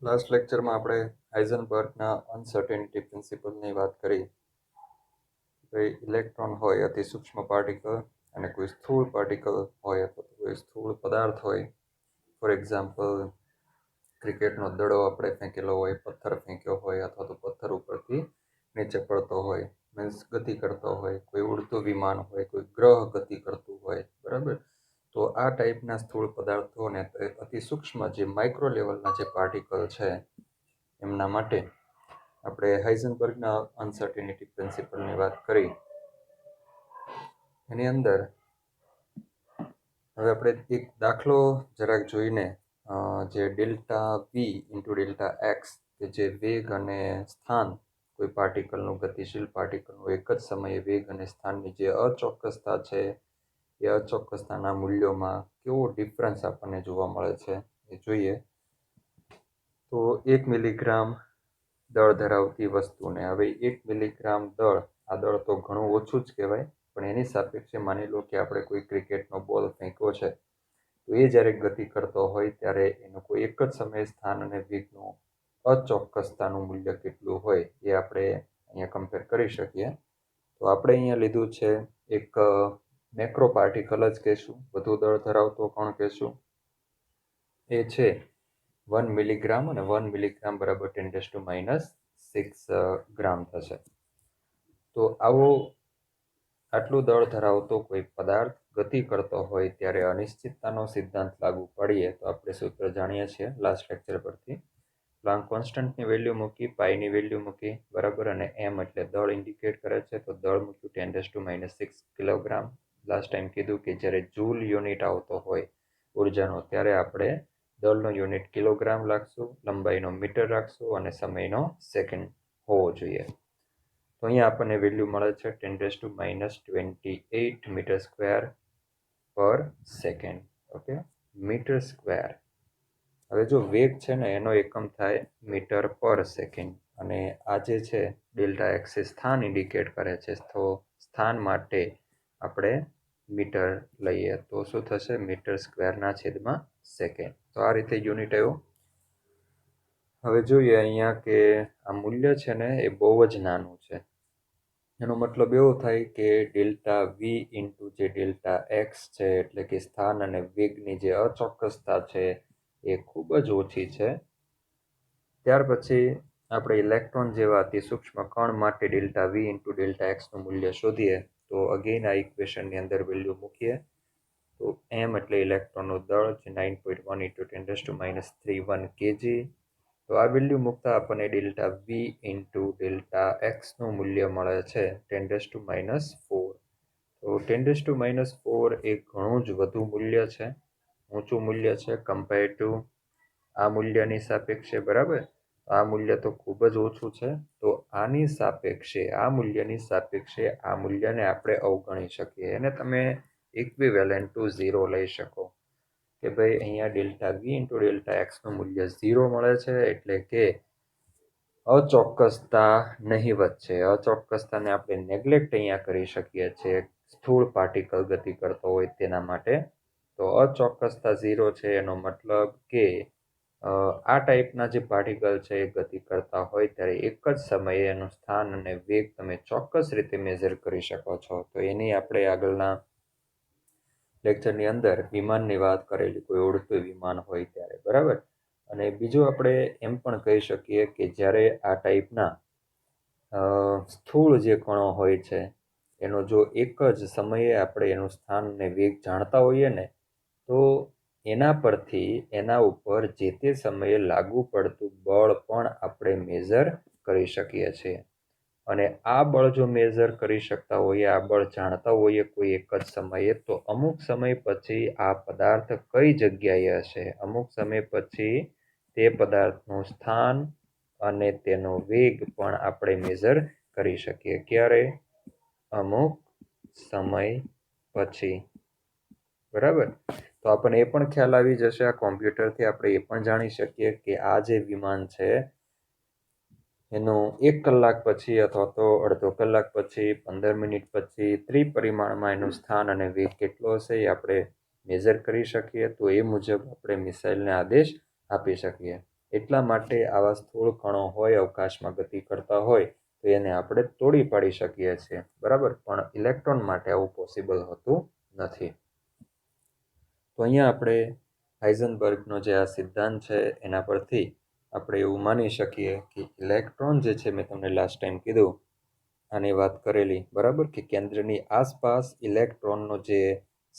Last લેક્ચરમાં આપણે હાઇઝનબર્ગના uncertainty પ્રિન્સિપલની વાત કરી. કોઈ ઇલેક્ટ્રોન હોય અતિ સૂક્ષ્મ પાર્ટિકલ અને કોઈ સ્થૂળ પાર્ટિકલ હોય અથવા કોઈ સ્થૂળ પદાર્થ હોય. ફોર એક્ઝામ્પલ, ક્રિકેટનો દડો આપણે ફેંકેલો હોય, પથ્થર ફેંક્યો હોય અથવા તો પથ્થર ઉપરથી નીચે પડતો હોય, મીન્સ ગતિ કરતો હોય, કોઈ ઉડતું વિમાન હોય, કોઈ ગ્રહ ગતિ કરતું હોય, બરાબર. તો આ ટાઈપના સ્થૂળ પદાર્થોને અતિ સૂક્ષ્મ જે માઇક્રો લેવલના જે પાર્ટિકલ છે એમના માટે આપણે હાઇઝનબર્ગના અનસર્ટેનિટી પ્રિન્સિપલની વાત કરી. એની અંદર હવે આપણે એક દાખલો જરાક જોઈને જે delta V into delta X કે જે વેગ અને સ્થાન કોઈ પાર્ટિકલનું, ગતિશીલ પાર્ટિકલનું એક જ સમયે વેગ અને સ્થાનની જે અચોક્કસતા છે એ અચોક્કસતાના મૂલ્યોમાં કેવો ડિફરન્સ આપણને જોવા મળે છે એ જોઈએ. તો 1 મિલીગ્રામ દળ ધરાવતી વસ્તુને, હવે 1 મિલીગ્રામ દળ, આ દળ તો ઘણું ઓછું જ કહેવાય, પણ એની સાપેક્ષે માની લો કે આપણે કોઈ ક્રિકેટનો બોલ ફેંક્યો છે, તો એ જ્યારે ગતિ કરતો હોય ત્યારે એનું કોઈ એક જ સમયે સ્થાન અને વેગનું અચોક્કસતાનું મૂલ્ય કેટલું હોય એ આપણે અહીંયા કમ્પેર કરી શકીએ. તો આપણે અહીંયા લીધું છે એક મેક્રો પાર્ટિકલ જ કહેશું, વધુ દળ ધરાવતો કણ કહેશું. એ છે 1 મિલીગ્રામ, અને 1 મિલીગ્રામ બરાબર 10⁻⁶ ગ્રામ થશે. તો આટલું દળ ધરાવતો કોઈ પદાર્થ ગતિ કરતો હોય ત્યારે અનિશ્ચિતતાનો સિદ્ધાંત લાગુ પાડીએ તો આપણે સૂત્ર જાણીએ છીએ લાસ્ટ લેક્ચર પરથી. પ્લાન્ક કોન્સ્ટન્ટની વેલ્યુ મૂકી, પાઈની વેલ્યુ મૂકી, બરાબર, અને એમ એટલે દળ ઇન્ડિકેટ કરે છે, તો દળ મૂક્યું 10⁻⁶ કિલોગ્રામ. લાસ્ટ ટાઈમ કીધું કે જ્યારે જૂલ યુનિટ આવતો હોય ઉર્જાનો ત્યારે આપણે દળનો યુનિટ કિલોગ્રામ રાખશું, લંબાઈનો મીટર રાખશું અને સમયનો સેકન્ડ હોવો જોઈએ. તો અહીંયા આપણને વેલ્યુ મળે છે 10⁻28 metre square per second. Okay, metre square. હવે જો વેગ છે ને એનો એકમ થાય મીટર પર સેકન્ડ, અને આ જે છે ડેલ્ટા એક્સ એ સ્થાન ઇન્ડિકેટ કરે છે, તો સ્થાન માટે આપણે મીટર લઈએ તો શું થશે? મીટર સ્ક્વેરના છેદમાં સેકન્ડ. તો આ રીતે યુનિટ આવ્યો. હવે જોઈએ અહીંયા કે આ મૂલ્ય છે ને એ બહુ જ નાનું છે. એનો મતલબ એવો થાય કે ડેલ્ટા વી ઇન્ટુ જે ડેલ્ટા એક્સ છે, એટલે કે સ્થાન અને વેગની જે અચોક્કસતા છે એ ખૂબ જ ઓછી છે. ત્યાર પછી આપણે ઇલેક્ટ્રોન જેવા અતિ સૂક્ષ્મ કણ માટે ડેલ્ટા વી ઇન્ટુ ડેલ્ટા એક્સનું મૂલ્ય શોધીએ તો અગેન આ ઇક્વેશનની અંદર વેલ્યુ મૂકીએ. તો એમ એટલે ઇલેક્ટ્રોનનું દળ જે 9.1 ઇન્ટુ 10⁻³ kg. તો આ વેલ્યુ મૂકતા આપણને ડેલ્ટા વી ઇન્ટુ ડેલ્ટા એક્સનું મૂલ્ય મળે છે 10⁻⁴. તો 10⁻⁴ એ ઘણું જ વધુ મૂલ્ય છે, ઊંચું મૂલ્ય છે કમ્પેર ટુ આ મૂલ્યની સાપેક્ષે, બરાબર. આ મૂલ્ય તો ખૂબ જ ઓછું છે. તો આની સાપેક્ષે, આ મૂલ્યની સાપેક્ષે આ મૂલ્યને આપણે અવગણી શકીએ, એને તમે ઇક્વિવેલન્ટ ટુ 0 લઈ શકો કે ભાઈ અહીંયા ડેલ્ટા વી ઇન્ટુ ડેલ્ટા એક્સનું મૂલ્ય 0 મળે છે, એટલે કે અચોક્કસતા નહિવત છે. અચોક્કસતાને આપણે નેગ્લેક્ટ અહીંયા કરી શકીએ છીએ સ્થૂળ પાર્ટિકલ ગતિ કરતો હોય તેના માટે. તો અચોક્કસતા 0 છે, એનો મતલબ કે આ ટાઈપના જે પાર્ટિકલ છે એ ગતિ કરતા હોય ત્યારે એક જ સમયે એનું સ્થાન અને વેગ તમે ચોક્કસ રીતે મેઝર કરી શકો છો. તો એની આપણે આગળના લેક્ચરની અંદર વિમાનની વાત કરેલી, કોઈ ઉડતું વિમાન હોય ત્યારે, બરાબર. અને બીજું આપણે એમ પણ કહી શકીએ કે જ્યારે આ ટાઈપના સ્થૂળ જે કણો હોય છે એનો જો એક જ સમયે આપણે એનું સ્થાન અને વેગ જાણતા હોઈએ ને, તો એના પરથી એના ઉપર જે તે સમયે લાગુ પડતું બળ પણ આપણે મેઝર કરી શકીએ છીએ. અને આ બળ જો મેઝર કરી શકતા હોઈએ, આ બળ જાણતા હોઈએ કોઈ એક જ સમયે, તો અમુક સમય પછી આ પદાર્થ કઈ જગ્યાએ હશે, અમુક સમય પછી તે પદાર્થનું સ્થાન અને તેનો વેગ પણ આપણે મેઝર કરી શકીએ. ક્યારે? અમુક સમય પછી, બરાબર. તો આપણને એ પણ ખ્યાલ આવી જશે આ કોમ્પ્યુટરથી, આપણે એ પણ જાણી શકીએ કે આ જે વિમાન છે એનું 1 કલાક પછી અથવા તો અડધો કલાક પછી, 15 મિનિટ પછી ત્રિપરિમાણમાં એનું સ્થાન અને વેગ કેટલો હશે એ આપણે મેઝર કરી શકીએ. તો એ મુજબ આપણે મિસાઇલને આદેશ આપી શકીએ. એટલા માટે આવા સ્થૂળ કણો હોય અવકાશમાં ગતિ કરતા હોય તો એને આપણે તોડી પાડી શકીએ છીએ, બરાબર. પણ ઇલેક્ટ્રોન માટે આવું પોસિબલ હોતું નથી. તો અહીંયા આપણે હાઇઝનબર્ગનો જે આ સિદ્ધાંત છે એના પરથી આપણે એવું માની શકીએ કે ઇલેક્ટ્રોન જે છે, મેં તમને લાસ્ટ ટાઈમ કીધું આની વાત કરેલી, બરાબર, કે કેન્દ્રની આસપાસ ઇલેક્ટ્રોનનો જે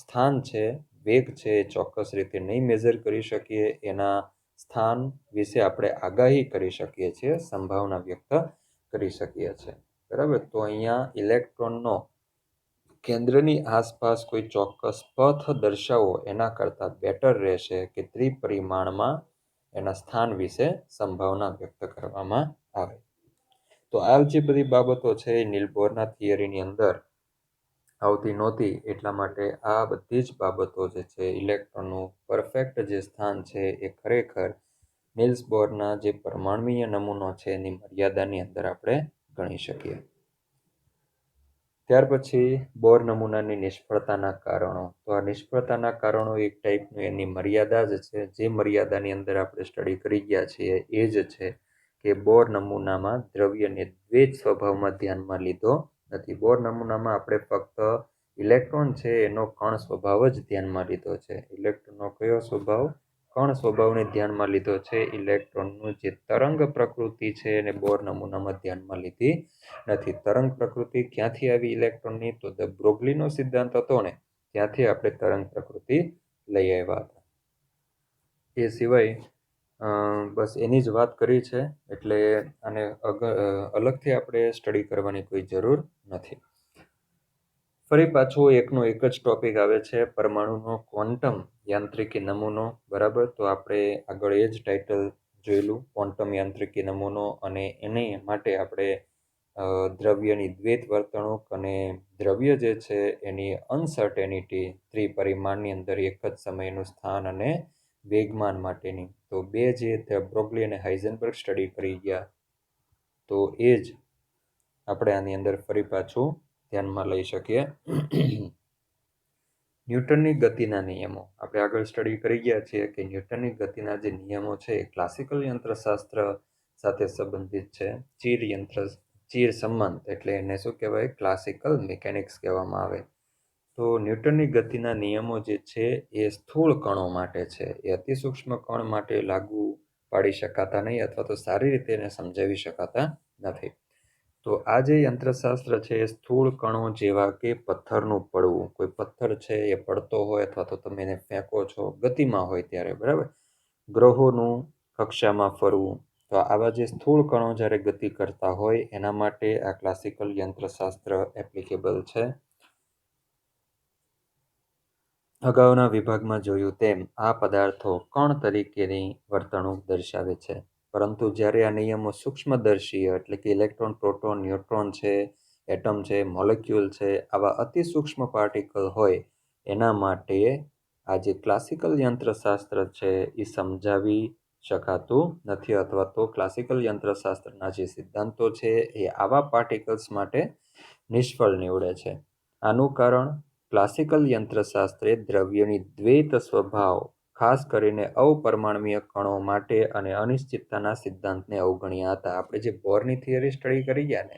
સ્થાન છે, વેગ છે, એ ચોક્કસ રીતે નહીં મેઝર કરી શકીએ. એના સ્થાન વિશે આપણે આગાહી કરી શકીએ છીએ, સંભાવના વ્યક્ત કરી શકીએ છીએ, બરાબર. તો અહીંયા ઇલેક્ટ્રોનનો કેન્દ્રની આસપાસ કોઈ ચોક્કસ પથ દર્શાવવો એના કરતાં બેટર રહેશે કે ત્રિપરિમાણમાં એના સ્થાન વિશે સંભાવના વ્યક્ત કરવામાં આવે. તો આ જે બધી બાબતો છે એ નીલ બોરના થિયરીની અંદર આવતી નહોતી, એટલા માટે આ બધી જ બાબતો જે છે ઇલેક્ટ્રોનનું પરફેક્ટ જે સ્થાન છે એ ખરેખર નીલ્સ બોરના જે પરમાણ્વીય નમૂનો છે એની મર્યાદાની અંદર આપણે ગણી શકીએ. ત્યાર પછી બોર નમૂનાની નિષ્ફળતાના કારણો. તો આ નિષ્ફળતાના કારણો એક ટાઈપનું એની મર્યાદા જ છે, જે મર્યાદાની અંદર આપણે સ્ટડી કરી ગયા છીએ એ જ છે કે બોર નમૂનામાં દ્રવ્યને દ્વૈત સ્વભાવમાં ધ્યાનમાં લીધો નથી. બોર નમૂનામાં આપણે ફક્ત ઇલેક્ટ્રોન છે એનો કણ સ્વભાવ જ ધ્યાનમાં લીધો છે. ઇલેક્ટ્રોનનો કયો સ્વભાવ? કણ સ્વભાવને ધ્યાનમાં લીધો છે. ઇલેક્ટ્રોનનું જે તરંગ પ્રકૃતિ છે એને બોર નમૂનામાં ધ્યાનમાં લીધી નથી. તરંગ પ્રકૃતિ ક્યાંથી આવી ઇલેક્ટ્રોનની? તો ધ બ્રોગલીનો સિદ્ધાંત હતો ને, ત્યાંથી આપણે તરંગ પ્રકૃતિ લઈ આવ્યા હતા. એ સિવાય બસ એની જ વાત કરી છે, એટલે આને અલગથી આપણે સ્ટડી કરવાની કોઈ જરૂર નથી. ફરી પાછો એકનો એક જ ટોપિક આવે છે, પરમાણુનો ક્વોન્ટમ યાંત્રિકી નમૂનો, બરાબર. તો આપણે આગળ એ જ ટાઇટલ જોયેલું, ક્વોન્ટમ યાંત્રિકી નમૂનો, અને એની માટે આપણે દ્રવ્યની દ્વૈત વર્તણૂક અને દ્રવ્ય જે છે એની અનસર્ટેનિટી ત્રિપરિમાણની અંદર એક જ સમયનું સ્થાન અને વેગમાન માટેની, તો બે જે બ્રોગલી અને હાઇઝનબર્ગ સ્ટડી કરી ગયા, તો એ જ આપણે આની અંદર ફરી પાછું ધ્યાનમાં લઈ શકીએ. ન્યૂટનની ગતિના નિયમો આપણે આગળ સ્ટડી કરી ગયા છીએ કે ન્યૂટનની ગતિના જે નિયમો છે એ ક્લાસિકલ યંત્રશાસ્ત્ર સાથે સંબંધિત છે. ચીર સંબંધ એટલે એને શું કહેવાય? ક્લાસિકલ મિકેનિક્સ કહેવામાં આવે. તો ન્યૂટનની ગતિના નિયમો જે છે એ સ્થૂળ કણો માટે છે, એ અતિ સૂક્ષ્મ કણ માટે લાગુ પાડી શકાતા નહીં, અથવા તો સારી રીતે એને સમજાવી શકાતા નથી. તો આ જે યંત્રશાસ્ત્ર છે એ સ્થૂળ કણો જેવા કે પથ્થરનું પડવું, કોઈ પથ્થર છે એ પડતો હોય અથવા તો તમે એને ફેંકો છો ગતિમાં હોય ત્યારે, બરાબર, ગ્રહોનું કક્ષામાં ફરવું, તો આવા જે સ્થૂળ કણો જ્યારે ગતિ કરતા હોય એના માટે આ ક્લાસિકલ યંત્રશાસ્ત્ર એપ્લિકેબલ છે. અગાઉના વિભાગમાં જોયું તેમ આ પદાર્થો કણ તરીકેની વર્તણૂક દર્શાવે છે, પરંતુ જ્યારે આ નિયમો સૂક્ષ્મદર્શીય એટલે કે ઇલેક્ટ્રોન, પ્રોટોન, ન્યુટ્રોન છે, એટમ છે, મોલેક્યુલ છે, આવા અતિ સૂક્ષ્મ પાર્ટિકલ હોય એના માટે આ જે ક્લાસિકલ યંત્રશાસ્ત્ર છે એ સમજાવી શકાતું નથી, અથવા તો ક્લાસિકલ યંત્રશાસ્ત્રના જે સિદ્ધાંતો છે એ આવા પાર્ટિકલ્સ માટે નિષ્ફળ નીવડે છે. આનું કારણ ક્લાસિકલ યંત્રશાસ્ત્રે દ્રવ્યની દ્વૈત સ્વભાવ, ખાસ કરીને અપરમાણ્વીય કણો માટે અને અનિશ્ચિતતાના સિદ્ધાંતને અવગણ્યા હતા. આપણે જે બોરની થિયરી સ્ટડી કરી ગયા ને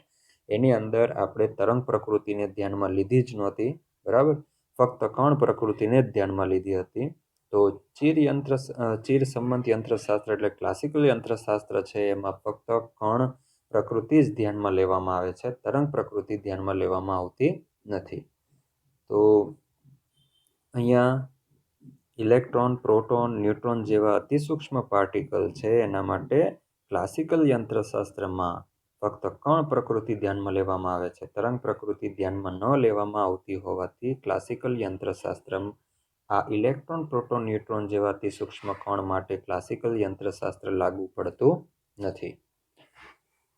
એની અંદર આપણે તરંગ પ્રકૃતિને ધ્યાનમાં લીધી જ નહોતી, બરાબર, ફક્ત કણ પ્રકૃતિને જ ધ્યાનમાં લીધી હતી. તો ચીર સંબંધ યંત્રશાસ્ત્ર એટલે ક્લાસિકલ યંત્રશાસ્ત્ર છે એમાં ફક્ત કણ પ્રકૃતિ જ ધ્યાનમાં લેવામાં આવે છે, તરંગ પ્રકૃતિ ધ્યાનમાં લેવામાં આવતી નથી. તો અહીંયા ઇલેક્ટ્રોન, પ્રોટોન, ન્યુટ્રોન જેવા અતિ સૂક્ષ્મ પાર્ટિકલ છે એના માટે ક્લાસિકલ યંત્રશાસ્ત્રમાં ફક્ત કણ પ્રકૃતિ ધ્યાનમાં લેવામાં આવે છે, તરંગ પ્રકૃતિ ધ્યાનમાં ન લેવામાં આવતી હોવાથી ક્લાસિકલ યંત્રશાસ્ત્ર આ ઇલેક્ટ્રોન, પ્રોટોન, ન્યુટ્રોન જેવા અતિ સૂક્ષ્મ કણ માટે ક્લાસિકલ યંત્રશાસ્ત્ર લાગુ પડતું નથી.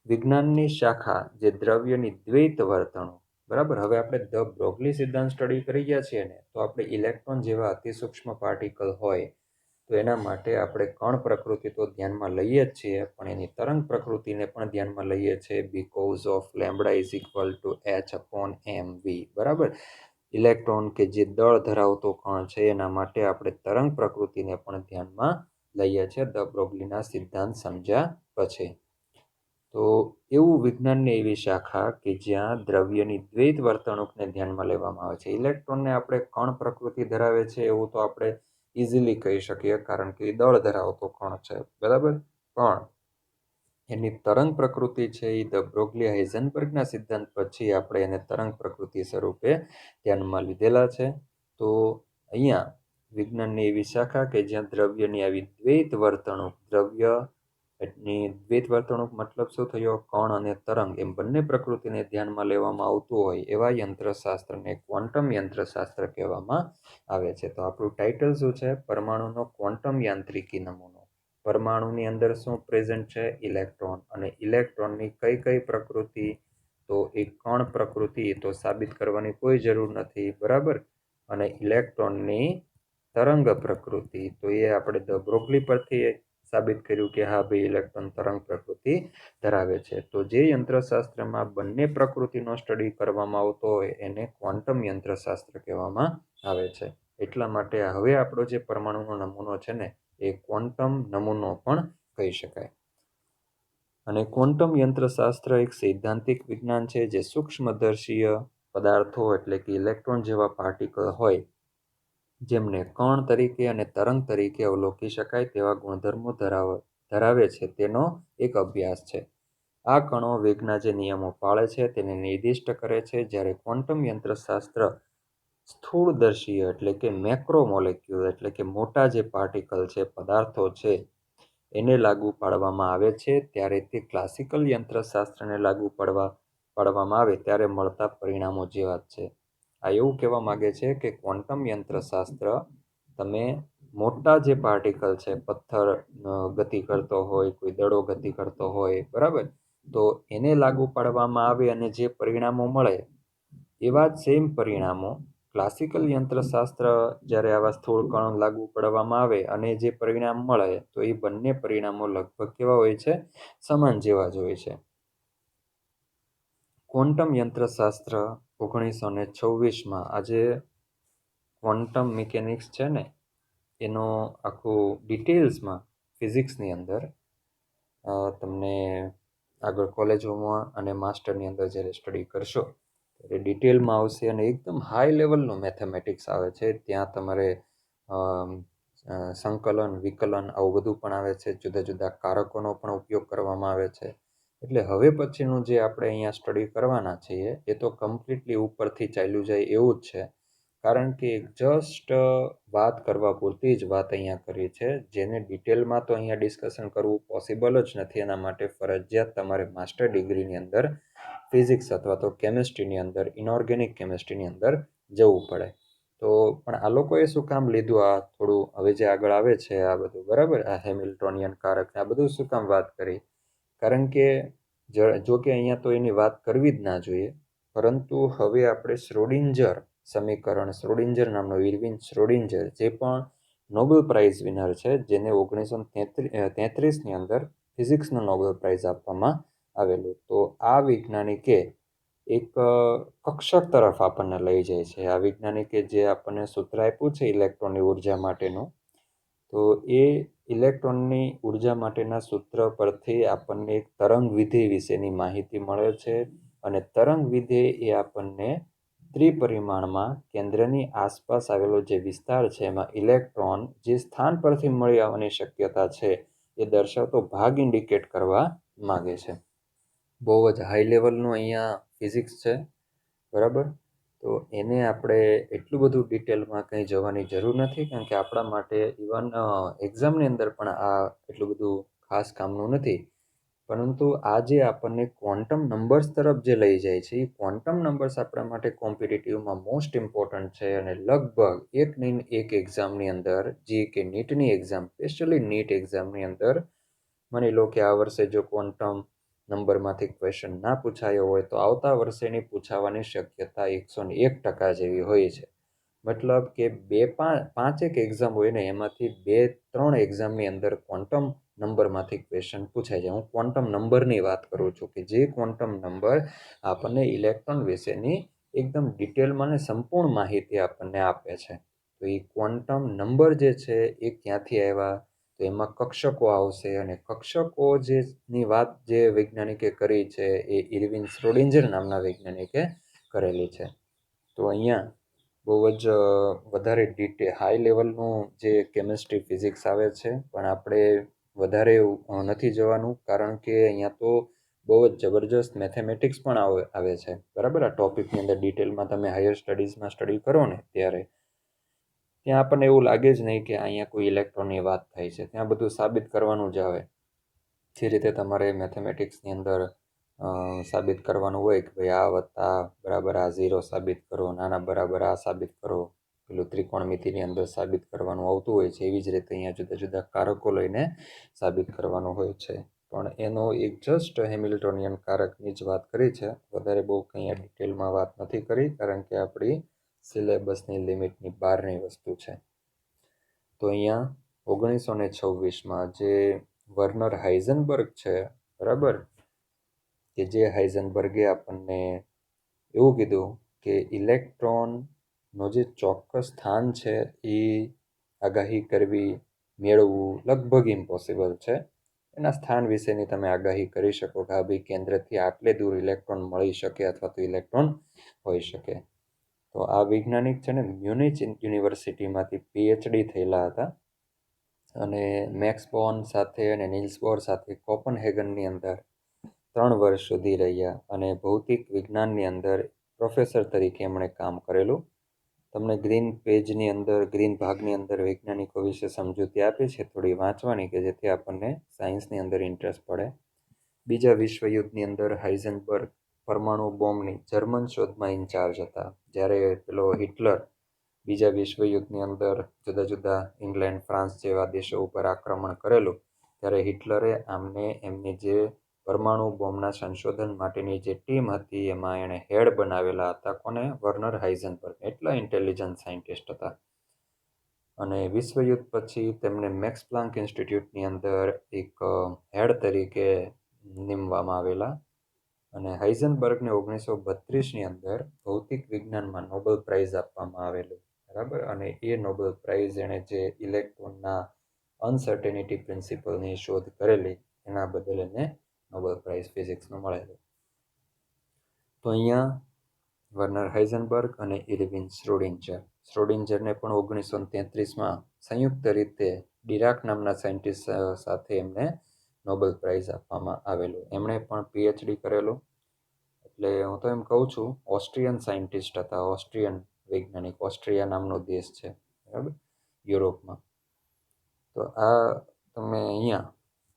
વિજ્ઞાનની શાખા જે દ્રવ્યની દ્વૈત વર્તણૂક, બરાબર. હવે આપણે ધ બ્રોગલી સિદ્ધાંત સ્ટડી કરી ગયા છીએ ને, તો આપણે ઇલેક્ટ્રોન જેવા અતિ સૂક્ષ્મ પાર્ટિકલ હોય તો એના માટે આપણે કણ પ્રકૃતિ તો ધ્યાનમાં લઈએ જ છીએ, પણ એની તરંગ પ્રકૃતિને પણ ધ્યાનમાં લઈએ છીએ, because of lambda is equal two h/mv, બરાબર. ઇલેક્ટ્રોન કે જે દળ ધરાવતો કણ છે એના માટે આપણે તરંગ પ્રકૃતિને પણ ધ્યાનમાં લઈએ છીએ દ બ્રોગલીના સિદ્ધાંત સમજ્યા પછી. તો એવું વિજ્ઞાનની એવી શાખા કે જ્યાં દ્રવ્યની દ્વૈત વર્તણૂકને ધ્યાનમાં લેવામાં આવે છે. ઇલેક્ટ્રોનને આપણે કણ પ્રકૃતિ ધરાવે છે એવું તો આપણે ઇઝીલી કહી શકીએ, કારણ કે એ દળ ધરાવતો કણ છે, બરાબર. પણ એની તરંગ પ્રકૃતિ છે એ દ બ્રોગલી હાઇઝનબર્ગના સિદ્ધાંત પછી આપણે એને તરંગ પ્રકૃતિ સ્વરૂપે ધ્યાનમાં લીધેલા છે. તો અહીંયા વિજ્ઞાનની એવી શાખા કે જ્યાં દ્રવ્યની આવી દ્વૈત વર્તણૂક, દ્રવ્યની દ્વૈત વર્તણૂક મતલબ શું થયો? કણ અને તરંગ એમ બંને પ્રકૃતિને ધ્યાનમાં લેવામાં આવતું હોય એવા યંત્રશાસ્ત્રને ક્વોન્ટમ યંત્રશાસ્ત્ર કહેવામાં આવે છે. તો આપણું ટાઇટલ શું છે? પરમાણુનો ક્વોન્ટમ યાંત્રિકી નમૂનો. પરમાણુની અંદર શું પ્રેઝન્ટ છે? ઇલેક્ટ્રોન. અને ઇલેક્ટ્રોનની કઈ કઈ પ્રકૃતિ? તો એ કણ પ્રકૃતિ તો સાબિત કરવાની કોઈ જરૂર નથી, બરાબર. અને ઇલેક્ટ્રોનની તરંગ પ્રકૃતિ તો એ આપણે દ બ્રોગલી પરથી સાબિત કર્યું કે હા ભાઈ ઇલેક્ટ્રોન તરંગ પ્રકૃતિ ધરાવે છે. તો જે યંત્રશાસ્ત્રમાં બંને પ્રકૃતિનો સ્ટડી કરવામાં આવતો હોય એને ક્વોન્ટમ યંત્રશાસ્ત્ર કહેવામાં આવે છે. એટલા માટે હવે આપણો જે પરમાણુનો નમૂનો છે ને એ ક્વોન્ટમ નમૂનો પણ કહી શકાય. અને ક્વોન્ટમ યંત્રશાસ્ત્ર એક સૈદ્ધાંતિક વિજ્ઞાન છે જે સૂક્ષ્મદર્શીય પદાર્થો એટલે કે ઇલેક્ટ્રોન જેવા પાર્ટિકલ હોય જેમને કણ તરીકે અને તરંગ તરીકે અવલોકી શકાય તેવા ગુણધર્મો ધરાવે છે તેનો એક અભ્યાસ છે. આ કણો વેગના જે નિયમો પાળે છે તેને નિર્દિષ્ટ કરે છે, જ્યારે ક્વોન્ટમ યંત્રશાસ્ત્ર સ્થૂળદર્શીય એટલે કે મેક્રો મોલેક્યુલ એટલે કે મોટા જે પાર્ટિકલ છે, પદાર્થો છે, એને લાગુ પાડવામાં આવે છે. ત્યારે તે ક્લાસિકલ યંત્રશાસ્ત્રને લાગુ પાડવામાં આવે ત્યારે મળતા પરિણામો જેવા જ છે. આ એવું કહેવા માગે છે કે ક્વોન્ટમ યંત્રશાસ્ત્ર તમે મોટા જે પાર્ટિકલ છે, પથ્થર ગતિ કરતો હોય, કોઈ દડો ગતિ કરતો હોય, બરાબર, તો એને લાગુ પાડવામાં આવે અને જે પરિણામો મળે એવા જ સેમ પરિણામો ક્લાસિકલ યંત્રશાસ્ત્ર જ્યારે આવા સ્થૂળ કણો લાગુ પાડવામાં આવે અને જે પરિણામ મળે તો એ બંને પરિણામો લગભગ કેવા હોય છે? સમાન જેવા જ હોય છે. ક્વોન્ટમ યંત્રશાસ્ત્ર 1926માં આજે ક્વોન્ટમ મિકેનિક્સ છે ને એનો આખું ડિટેલ્સમાં ફિઝિક્સની અંદર તમને આગળ કોલેજોમાં અને માસ્ટરની અંદર જ્યારે સ્ટડી કરશો ત્યારે ડિટેલમાં આવશે અને એકદમ હાઈ લેવલનું મેથેમેટિક્સ આવે છે. ત્યાં તમારે સંકલન, વિકલન આવું બધું પણ આવે છે. જુદા જુદા કારકોનો પણ ઉપયોગ કરવામાં આવે છે. એટલે હવે પછીનું જે આપણે અહીંયા સ્ટડી કરવાના છીએ એ તો કમ્પ્લીટલી ઉપરથી ચાલ્યું જાય એવું જ છે, કારણ કે જસ્ટ વાત કરવા પૂરતી જ વાત અહીંયા કરી છે. જેને ડિટેલમાં તો અહીંયા ડિસ્કશન કરવું પોસિબલ જ નથી. એના માટે ફરજિયાત તમારે માસ્ટર ડિગ્રીની અંદર ફિઝિક્સ અથવા તો કેમિસ્ટ્રીની અંદર, ઇનઓર્ગેનિક કેમિસ્ટ્રીની અંદર જવું પડે. તો પણ આ લોકોએ શું કામ લીધું આ થોડું હવે જે આગળ આવે છે આ બધું, બરાબર, આ હેમિલ્ટોનિયન કારક આ બધું શું કામ વાત કરી? કારણ કે જો કે અહીંયા તો એની વાત કરવી જ ના જોઈએ, પરંતુ હવે આપણે શ્રોડિંજર સમીકરણ, શ્રોડિંજર નામનો ઇરવિન શ્રોડિંજર જે પણ નોબેલ પ્રાઇઝ વિનર છે, જેને 1933ની અંદર ફિઝિક્સનો નોબેલ પ્રાઇઝ આપવામાં આવેલું. તો આ વૈજ્ઞાનિકે એક કક્ષક તરફ આપણને લઈ જાય છે. આ વૈજ્ઞાનિકે જે આપણને સૂત્ર આપ્યું છે ઇલેક્ટ્રોનની ઉર્જા માટેનું, તો એ ઇલેક્ટ્રોનની ઉર્જા માટેના સૂત્ર પરથી આપણને એક તરંગ વિધેય વિશેની માહિતી મળે છે. અને તરંગ વિધેય એ આપણને ત્રિપરિમાણમાં કેન્દ્રની આસપાસ આવેલો જે વિસ્તાર છે એમાં ઇલેક્ટ્રોન જે સ્થાન પરથી મળી આવવાની શક્યતા છે એ દર્શાવતો ભાગ ઇન્ડિકેટ કરવા માગે છે. બહુ જ હાઈ લેવલનું અહીંયા ફિઝિક્સ છે, બરાબર. તો એને આપણે એટલું બધું ડિટેલમાં કંઈ જવાની જરૂર નથી, કારણ કે આપણા માટે ઇવન એક્ઝામની અંદર પણ આ એટલું બધું ખાસ કામનું નથી. પરંતુ આ જે આપણને ક્વોન્ટમ નંબર્સ તરફ જે લઈ જાય છે એ ક્વોન્ટમ નંબર્સ આપણા માટે કોમ્પિટિટિવમાં મોસ્ટ ઇમ્પોર્ટન્ટ છે. અને લગભગ એક નહીં એક એક્ઝામની અંદર, જે કે નીટની એક્ઝામ, સ્પેશિયલી નીટ એક્ઝામની અંદર માની લો કે આ વર્ષે જો ક્વોન્ટમ નંબરમાંથી ક્વેશ્ચન ના પૂછાયો હોય તો આવતા વર્ષેની પૂછાવાની શક્યતા 101% જેવી હોય છે. મતલબ કે પાંચેક એક્ઝામ હોય ને એમાંથી 2-3 એક્ઝામની અંદર ક્વોન્ટમ નંબરમાંથી ક્વેશ્ચન પૂછાય છે. હું ક્વોન્ટમ નંબરની વાત કરું છું કે જે ક્વોન્ટમ નંબર આપણને ઇલેક્ટ્રોન વિશેની એકદમ ડિટેલમાં ને સંપૂર્ણ માહિતી આપણને આપે છે. તો એ ક્વોન્ટમ નંબર જે છે એ ક્યાંથી આવ્યા? તો તો એમાં કક્ષકો આવશે, અને કક્ષકો ની વાત જે વૈજ્ઞાનિકે કરી છે એ ઇરવિન શ્રોડિંજર નામના વૈજ્ઞાનિકે કરેલી છે. તો અહીંયા બહુ જ વધારે હાઈ લેવલનું જે કેમિસ્ટ્રી ફિઝિક્સ આવે છે, પણ આપણે વધારે નથી જવાનું, કારણ કે અહીંયા તો બહુ જ જબરજસ્ત મેથેમેટિક્સ પણ આવે છે. બરાબર, આ ટોપિકની અંદર ડિટેલમાં તમે હાયર સ્ટડીઝમાં સ્ટડી કરો ને ત્યારે ત્યાં આપણને એવું લાગે જ નહીં કે અહીંયા કોઈ ઇલેક્ટ્રોનની વાત થાય છે. ત્યાં બધું સાબિત કરવાનું જ આવે. જે રીતે તમારે મેથેમેટિક્સની અંદર સાબિત કરવાનું હોય કે ભાઈ આ વત્તા બરાબર આ 0 સાબિત કરો, નાના બરાબર આ સાબિત કરો, પેલું ત્રિકોણમિતિની અંદર સાબિત કરવાનું આવતું હોય છે. એવી જ રીતે અહીંયા જુદા જુદા કારકો લઈને સાબિત કરવાનું હોય છે. પણ એનો એક જસ્ટ હેમિલ્ટોનિયન કારકની જ વાત કરી છે. વધારે બહુ કંઈ ડિટેલમાં વાત નથી કરી, કારણ કે આપણી સિલેબસની લિમિટની બહારની વસ્તુ છે. તો અહીંયા 1926માં જે વર્નર હાઇઝનબર્ગ છે, બરાબર, કે જે હાઇઝનબર્ગે આપણને એવું કીધું કે ઇલેક્ટ્રોનનો જે ચોક્કસ સ્થાન છે એ આગાહી કરવી, મેળવવું લગભગ ઇમ્પોસિબલ છે. એના સ્થાન વિશેની તમે આગાહી કરી શકો કે આ ભાઈ કેન્દ્રથી આટલે દૂર ઇલેક્ટ્રોન મળી શકે અથવા તો ઇલેક્ટ્રોન હોઈ શકે. તો આ વૈજ્ઞાનિક છે ને મ્યુનિચ યુનિવર્સિટીમાંથી પીએચડી થયેલા હતા, અને મેક્સ બોર્ન સાથે અને નિલ્સ બોર સાથે કોપનહેગનની અંદર 3 વર્ષ સુધી રહ્યા, અને ભૌતિક વિજ્ઞાનની અંદર પ્રોફેસર તરીકે એમણે કામ કરેલું. તમને ગ્રીન પેજની અંદર, ગ્રીન ભાગની અંદર વૈજ્ઞાનિકો વિશે સમજૂતી આપી છે, થોડી વાંચવાની, કે જેથી આપણને સાયન્સની અંદર ઇન્ટરેસ્ટ પડે. બીજા વિશ્વયુદ્ધની અંદર હાઇઝનબર્ગ પરમાણુ બોમ્બની જર્મન શોધમાં ઇન્ચાર્જ હતા. જ્યારે પેલો હિટલર બીજા વિશ્વયુદ્ધની અંદર જુદા જુદા ઇંગ્લેન્ડ, ફ્રાન્સ જેવા દેશો ઉપર આક્રમણ કરેલું, ત્યારે હિટલરે એમની જે પરમાણુ બોમ્બના સંશોધન માટેની જે ટીમ હતી એમાં એણે હેડ બનાવેલા હતા. કોને? Warner Heisenberg. એટલા ઇન્ટેલિજન્ટ સાયન્ટિસ્ટ હતા. અને વિશ્વયુદ્ધ પછી તેમને મેક્સ પ્લાન્ક ઇન્સ્ટિટ્યૂટની અંદર એક હેડ તરીકે નીમવામાં આવેલા. અને હાઇઝનબર્ગને 1932ની અંદર ભૌતિક વિજ્ઞાનમાં નોબેલ પ્રાઇઝ આપવામાં આવેલું. બરાબર, અને એ નોબેલ પ્રાઇઝ એણે જે ઇલેક્ટ્રોનના અનસર્ટેનિટી પ્રિન્સિપલની શોધ કરેલી એના બદલ એને નોબેલ પ્રાઇઝ ફિઝિક્સનો મળેલો. તો અહીંયા વર્નર હાઇઝનબર્ગ અને ઇરવિન શ્રોડિંજરને પણ 1933માં સંયુક્ત રીતે ડિરાક નામના સાયન્ટિસ્ટ સાથે એમને નોબેલ પ્રાઇઝ આપવામાં આવેલું. એમણે પણ પીએચડી કરેલું. એટલે હું તો એમ કહું છું, ઓસ્ટ્રિયન સાયન્ટિસ્ટ હતા, ઓસ્ટ્રિયન વૈજ્ઞાનિક. ઓસ્ટ્રિયા નામનો દેશ છે, બરાબર, યુરોપમાં. તો આ તમે અહીંયા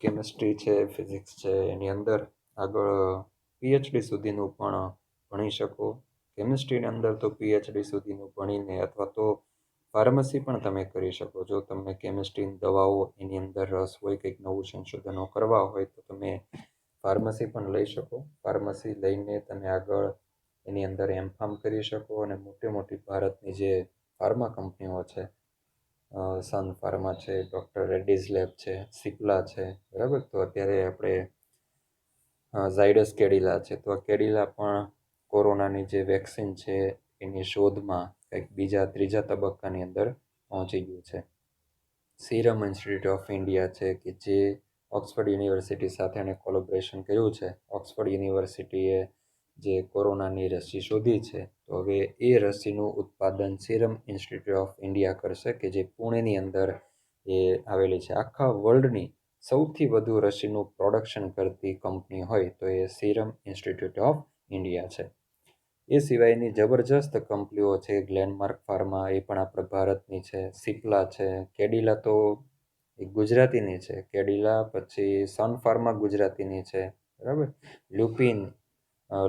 કેમિસ્ટ્રી છે, ફિઝિક્સ છે, એની અંદર આગળ પીએચડી સુધીનું પણ ભણી શકો. કેમિસ્ટ્રીની અંદર તો પીએચડી સુધીનું ભણીને અથવા તો ફાર્મસી પણ તમે કરી શકો. જો તમને કેમિસ્ટ્રીની દવાઓ એની અંદર રસ હોય, કંઈક નવું સંશોધનો કરવા હોય, તો તમે ફાર્મસી પણ લઈ શકો. ફાર્મસી લઈને તમે આગળ એની અંદર એમફાર્મ કરી શકો. અને મોટી મોટી ભારતની જે ફાર્મા કંપનીઓ છે, સન ફાર્મા છે, ડૉક્ટર રેડ્ડીઝ લેબ છે, સિપ્લા છે, બરાબર, તો અત્યારે આપણે ઝાયડસ કેડિલા છે, તો આ કેડિલા પણ કોરોનાની જે વેક્સિન છે એની શોધમાં કંઈક બીજા ત્રીજા તબક્કાની અંદર પહોંચી ગયું છે. સીરમ ઇન્સ્ટિટ્યૂટ ઓફ ઇન્ડિયા છે, કે જે ઓક્સફર્ડ યુનિવર્સિટી સાથે એણે કોલેબોરેશન કર્યું છે. ઓક્સફર્ડ યુનિવર્સિટીએ જે કોરોનાની રસી શોધી છે, તો હવે એ રસીનું ઉત્પાદન સીરમ ઇન્સ્ટિટ્યૂટ ઓફ ઇન્ડિયા કરશે, કે જે પુણેની અંદર એ આવેલી છે. આખા વર્લ્ડની સૌથી વધુ રસીનું પ્રોડક્શન કરતી કંપની હોય તો એ સીરમ ઇન્સ્ટિટ્યૂટ ઓફ ઇન્ડિયા છે. એ સિવાયની જબરજસ્ત કંપનીઓ છે. ગ્લેનમાર્ક ફાર્મા, એ પણ આપણા ભારતની છે. સિપ્લા છે. કેડિલા તો એ ગુજરાતીની છે, કેડિલા. પછી સન ફાર્મા ગુજરાતીની છે, બરાબર. લ્યુપિન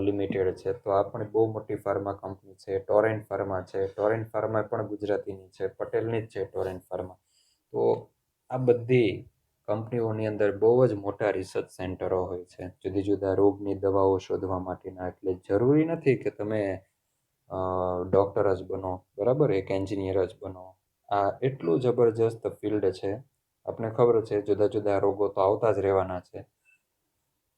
લિમિટેડ છે, તો આ પણ બહુ મોટી ફાર્મા કંપની છે. ટોરેન્ટ ફાર્મા છે, ટોરેન્ટ ફાર્મા પણ ગુજરાતીની છે, પટેલની જ છે ટોરેન્ટ ફાર્મા. તો આ બધી કંપનીઓની અંદર બહુ જ મોટા રિસર્ચ સેન્ટરો હોય છે, જુદી જુદા રોગની દવાઓ શોધવા માટેના. એટલે જરૂરી નથી કે તમે ડૉક્ટર જ બનો, બરાબર, એક એન્જિનિયર જ બનો. આ એટલું જબરજસ્ત ફિલ્ડ છે. આપણે ખબર છે જુદા જુદા રોગો તો આવતા જ રહેવાના છે.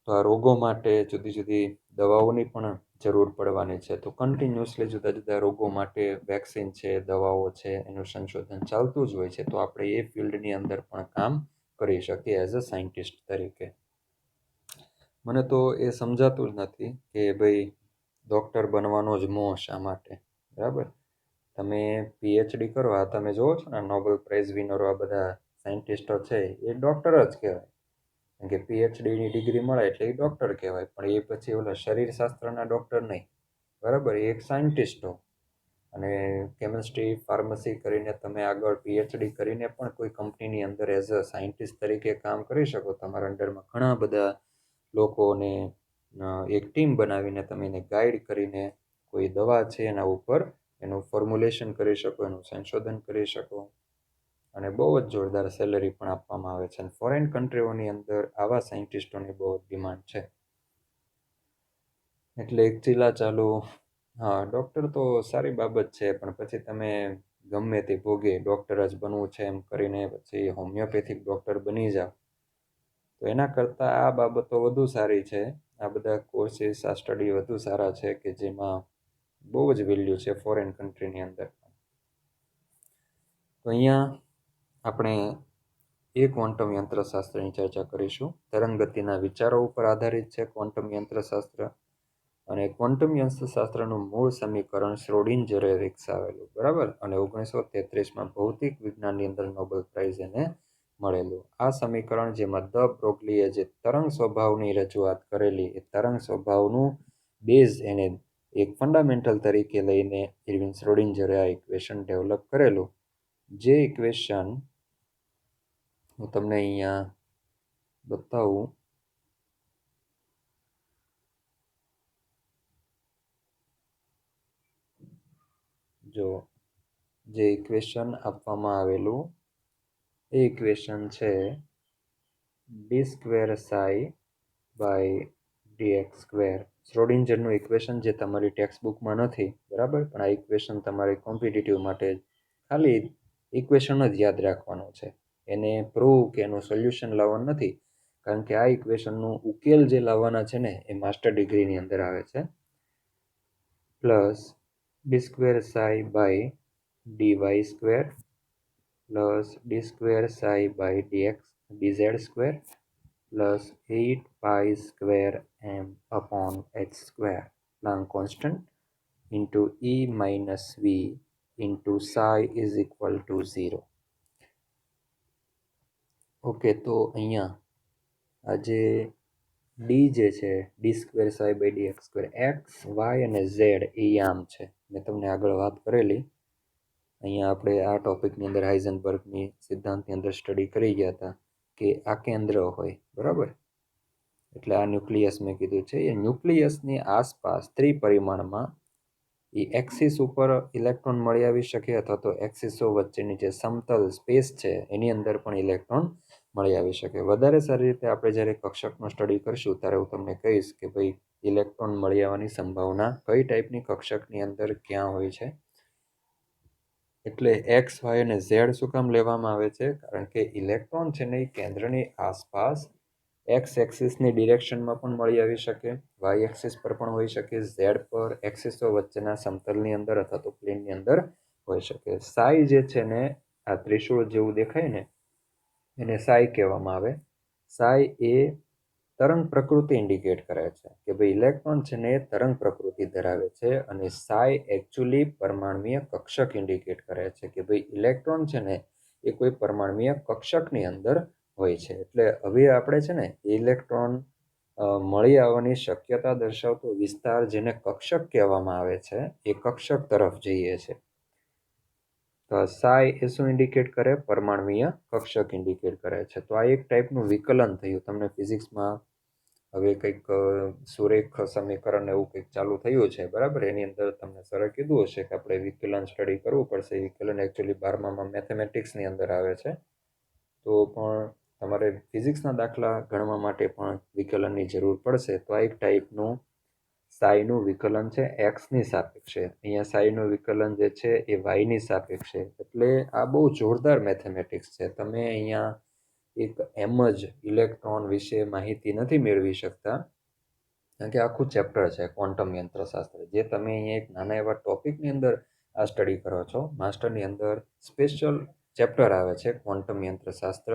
તો આ રોગો માટે જુદી જુદી દવાઓની પણ જરૂર પડવાની છે. તો કન્ટિન્યુઅસલી જુદા જુદા રોગો માટે વેક્સિન છે, દવાઓ છે, એનું સંશોધન ચાલતું જ હોય છે. તો આપણે એ ફિલ્ડની અંદર પણ કામ કરી શકીએ એઝ અ સાયન્ટિસ્ટ તરીકે. મને તો એ સમજાતું જ નથી કે ભાઈ ડૉક્ટર બનવાનો જ મોહ શા માટે, બરાબર? તમે પીએચડી કરો, આ તમે જુઓ છો ને નોબેલ પ્રાઇઝ વિનરો, આ બધા સાયન્ટિસ્ટો છે એ ડૉક્ટર જ કહેવાય. કારણ કે પીએચડીની ડિગ્રી મળે એટલે એ ડૉક્ટર કહેવાય, પણ એ પછી ઓલા શરીરશાસ્ત્રના ડૉક્ટર નહીં, બરાબર? એ એક સાયન્ટિસ્ટો. અને કેમિસ્ટ્રી, ફાર્મસી કરીને તમે આગળ પીએચડી કરીને પણ કોઈ કંપનીની અંદર એઝ અ સાયન્ટિસ્ટ તરીકે કામ કરી શકો. તમારા અંડરમાં ઘણા બધા લોકોને એક ટીમ બનાવીને તમે એને ગાઈડ કરીને કોઈ દવા છે એના ઉપર એનું ફોર્મ્યુલેશન કરી શકો, એનું સંશોધન કરી શકો, અને બહુ જ જોરદાર સેલરી પણ આપવામાં આવે છે. અને ફોરેન કન્ટ્રીઓની અંદર આવા સાયન્ટિસ્ટોની બહુ ડિમાન્ડ છે. એટલે એક ચીલા ચાલુ, હા ડૉક્ટર તો સારી બાબત છે, પણ પછી તમે ગમે તે ભોગે ડૉક્ટર જ બનવું છે એમ કરીને પછી હોમિયોપેથિક ડૉક્ટર બની જાઓ, તો એના કરતાં આ બાબતો વધુ સારી છે. આ બધા કોર્સીસ, આ સ્ટડી વધુ સારા છે કે જેમાં બહુ જ વેલ્યુ છે ફોરેન કન્ટ્રીની અંદર. તો અહીંયા આપણે એ ક્વોન્ટમ યંત્રશાસ્ત્રની ચર્ચા કરીશું. તરંગગતિના વિચારો ઉપર આધારિત છે ક્વોન્ટમ યંત્રશાસ્ત્ર. અને ક્વોન્ટમ યંત્રશાસ્ત્રનું મૂળ સમીકરણ શ્રોડિંજરે વિકસાવેલું, બરાબર? અને 1933માં ભૌતિક વિજ્ઞાનની અંદર નોબેલ પ્રાઇઝ એને મળેલું. આ સમીકરણ જેમાં દ બ્રોગલીએ જે તરંગ સ્વભાવની રજૂઆત કરેલી, એ તરંગ સ્વભાવનું બેઝ એને એક ફંડામેન્ટલ તરીકે લઈને ઇરવિન શ્રોડિંજરે આ ઇક્વેશન ડેવલપ કરેલું. જે ઇક્વેશન હું તમને અહીંયા બતાવું. જો જે ઇક્વેશન આપવામાં આવેલું એ ઇક્વેશન છે d²ψ બાય dx². શ્રોડિંજરનું ઇક્વેશન જે તમારી ટેક્સ્ટ બુકમાં નથી, બરાબર? પણ આ ઇક્વેશન તમારી કોમ્પિટિટિવ માટે ખાલી ઇક્વેશન જ યાદ રાખવાનું છે. એને પ્રૂવ કે એનું સોલ્યુશન લાવવાનું નથી, કારણ કે આ ઇક્વેશનનું ઉકેલ જે લાવવાના છે ને એ માસ્ટર ડિગ્રીની અંદર આવે છે. Plus d²ψ by dy² plus d²ψ by dz² plus 8π² m/h², Planck constant, into e minus v into psi is equal to 0. Okay, તો અહીંયા આ જે ડી જે છે d² ψ બાય dx², એક્સ, વાય અને ઝેડ એ આમ છે. મેં તમને આગળ વાત કરેલી. અહીંયા આપણે આ ટોપિકની અંદર હાઇઝનબર્ગની સિદ્ધાંતની અંદર સ્ટડી કરી ગયા હતા કે આ કેન્દ્ર હોય, બરાબર? એટલે આ ન્યુક્લિયસ મેં કીધું છે. એ ન્યુક્લિયસની આસપાસ ત્રિપરિમાણમાં એ એક્સિસ ઉપર ઇલેક્ટ્રોન મળી આવી શકે, અથવા તો એક્સિસો વચ્ચેની જે સમતલ સ્પેસ છે એની અંદર પણ ઇલેક્ટ્રોન મળી આવી શકે. વધારે સારી રીતે આપણે જ્યારે કક્ષકનો સ્ટડી કરીશું ત્યારે હું તમને કહીશ કે ભાઈ ઇલેક્ટ્રોન મળી આવવાની સંભાવના કઈ ટાઈપની કક્ષકની અંદર ક્યાં હોય છે. એટલે એક્સ, વાય અને ઝેડ શું કામ લેવામાં આવે છે? કારણ કે ઇલેક્ટ્રોન છે ને એ કેન્દ્રની આસપાસ એક્સ એક્સિસની ડિરેક્શનમાં પણ મળી આવી શકે, વાય એક્સિસ પર પણ હોઈ શકે, ઝેડ પર એક્સિસો વચ્ચેના સમતલની અંદર અથવા તો પ્લેનની અંદર હોઈ શકે. સાઈ જે છે ને આ ત્રિશૂળ જેવું દેખાય ને એને સાઈ કહેવામાં આવે. સાઈ એ તરંગ પ્રકૃતિ ઇન્ડિકેટ કરે છે કે ભાઈ ઇલેક્ટ્રોન છે ને એ તરંગ પ્રકૃતિ ધરાવે છે. અને સાઈ એકચ્યુઅલી પરમાણ્વીય કક્ષક ઇન્ડિકેટ કરે છે કે ભાઈ ઇલેક્ટ્રોન છે ને એ કોઈ પરમાણ્વીય કક્ષકની અંદર હોય છે. એટલે હવે આપણે છે ને ઇલેક્ટ્રોન મળી આવવાની શક્યતા દર્શાવતો વિસ્તાર જેને કક્ષક કહેવામાં આવે છે એ કક્ષક તરફ જઈએ છે. તો સાઈ એ શું ઇન્ડિકેટ કરે? પરમાણ્વીય કક્ષક ઇન્ડિકેટ કરે છે. તો આ એક ટાઈપનું વિકલન થયું. તમને ફિઝિક્સમાં હવે કંઈક સુરેખ સમીકરણ એવું કંઈક ચાલુ થયું છે, બરાબર? એની અંદર તમને સરે કીધું હશે કે આપણે વિકલન સ્ટડી કરવું પડશે. વિકલન એકચ્યુઅલી 12મામાં મેથેમેટિક્સની અંદર આવે છે. તો પણ તમારે ફિઝિક્સના દાખલા ગણવા માટે પણ વિકલનની જરૂર પડશે. તો આ એક ટાઈપનું સાઈનું વિકલન છે એક્સની સાપેક્ષે. અહીંયા સાઈનું વિકલન જે છે એ વાયની સાપેક્ષે. એટલે આ બહુ જોરદાર મેથેમેટિક્સ છે. તમે અહીંયા એક એમ જ ઇલેક્ટ્રોન વિશે માહિતી નથી મેળવી શકતા, કારણ કે આખું ચેપ્ટર છે ક્વોન્ટમ યંત્રશાસ્ત્ર, જે તમે અહીંયા એક નાના એવા ટોપિકની અંદર આ સ્ટડી કરો છો. માસ્ટરની અંદર સ્પેશિયલ ચેપ્ટર આવે છે ક્વોન્ટમ યંત્રશાસ્ત્ર,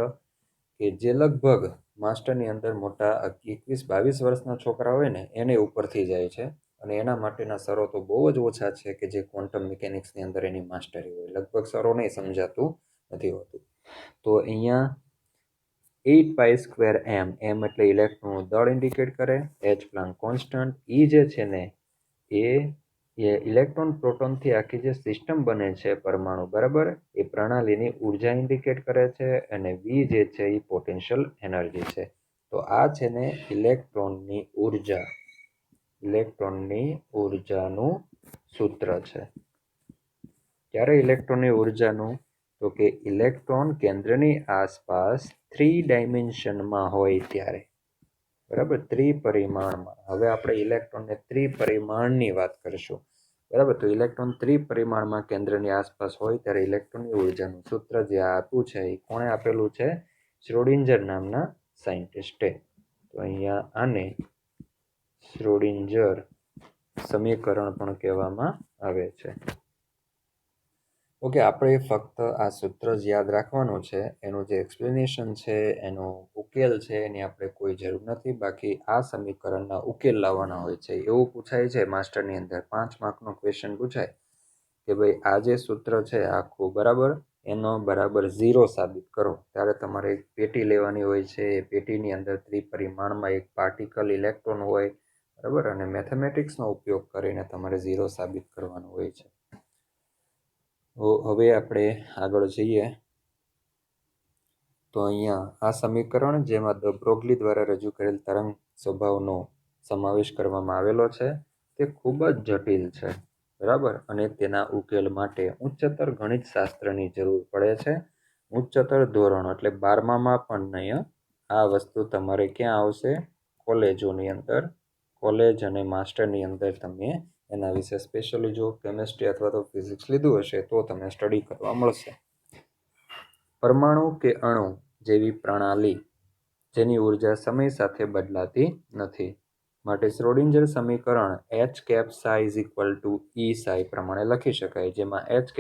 કે જે લગભગ માસ્ટરની અંદર મોટા 21-22 વર્ષના છોકરા હોય ને એને ઉપરથી જાય છે, અને એના માટેના સરો તો બહુ જ ઓછા છે કે જે ક્વોન્ટમ મિકેનિક્સની અંદર એની માસ્ટરી હોય. લગભગ સરો નહીં સમજાતું નથી હોતું. તો અહીંયા 8π² m એટલે ઇલેક્ટ્રોનનું દળ ઇન્ડિકેટ કરે, h પ્લાન્ક કોન્સ્ટન્ટ, એ જે છે ને એ ઇલેક્ટ્રોન પ્રોટોનથી આખી જે સિસ્ટમ બને છે પરમાણુ, બરાબર, એ પ્રણાલીની ઉર્જા ઇન્ડિકેટ કરે છે, અને v જે છે એ પોટેન્શિયલ એનર્જી છે. તો આ છે ને ઇલેક્ટ્રોનની ઉર્જાનું સૂત્ર છે. ક્યારે ઇલેક્ટ્રોનની ઉર્જાનું? તો કે ઇલેક્ટ્રોન કેન્દ્રની આસપાસ 3 ડાયમેન્શનમાં હોય ત્યારે, બરાબર, ત્રિપરિમાણમાં. હવે આપણે ઇલેક્ટ્રોનને ત્રિપરિમાણની વાત કરીશું, બરાબર. તો ઇલેક્ટ્રોન ત્રિપરિમાણમાં કેન્દ્રની આસપાસ હોય ત્યારે ઇલેક્ટ્રોનની ઉર્જાનું સૂત્ર જે આપ્યું છે એ કોણે આપેલું છે? શ્રોડિંજર નામના સાયન્ટિસ્ટે. તો અહીંયા આને શ્રોડિંજર સમીકરણ પણ કહેવામાં આવે છે. ઓકે, આપણે ફક્ત આ સૂત્ર જ યાદ રાખવાનું છે, એનું જે એક્સપ્લેનેશન છે, એનો ઉકેલ છે, એની આપણે કોઈ જરૂર નથી. બાકી આ સમીકરણના ઉકેલ લાવવાના હોય છે. એવું પૂછાય છે માસ્ટરની અંદર, 5 માર્કનો ક્વેશ્ચન પૂછાય કે ભાઈ આ જે સૂત્ર છે આખું, બરાબર, એનો બરાબર 0 સાબિત કરો. ત્યારે તમારે એક પેટી લેવાની હોય છે. એ પેટીની અંદર ત્રિપરિમાણમાં એક પાર્ટિકલ ઇલેક્ટ્રોન હોય, બરાબર, અને મેથેમેટિક્સનો ઉપયોગ કરીને તમારે 0 સાબિત કરવાનું હોય છે. હવે આપણે આગળ જઈએ તો અહીંયા આ સમીકરણ જેમાં દ બ્રોગલી દ્વારા રજૂ કરેલ તરંગ સ્વભાવનો સમાવેશ કરવામાં આવેલો છે તે ખૂબ જ જટિલ છે, બરાબર, અને તેના ઉકેલ માટે ઉચ્ચતર ગણિતશાસ્ત્રની જરૂર પડે છે. ઉચ્ચતર ધોરણ એટલે 12મામાં પણ નહીં. આ વસ્તુ તમારે ક્યાં આવશે? કોલેજોની અંદર, કોલેજ અને માસ્ટરની અંદર તમે એના વિશે સ્પેશિયલી જો કેમેસ્ટ્રી અથવા તો ફિઝિક્સ લીધું હશે તો તમને સ્ટડી કરવા મળશે. પરમાણુ કે અણુ જેવી પ્રણાલી જેની ઉર્જા સમય સાથે બદલાતી નથી માટે શ્રોડિંજર સમીકરણ h cap psi = E psi પ્રમાણે લખી શકાય, જેમાં h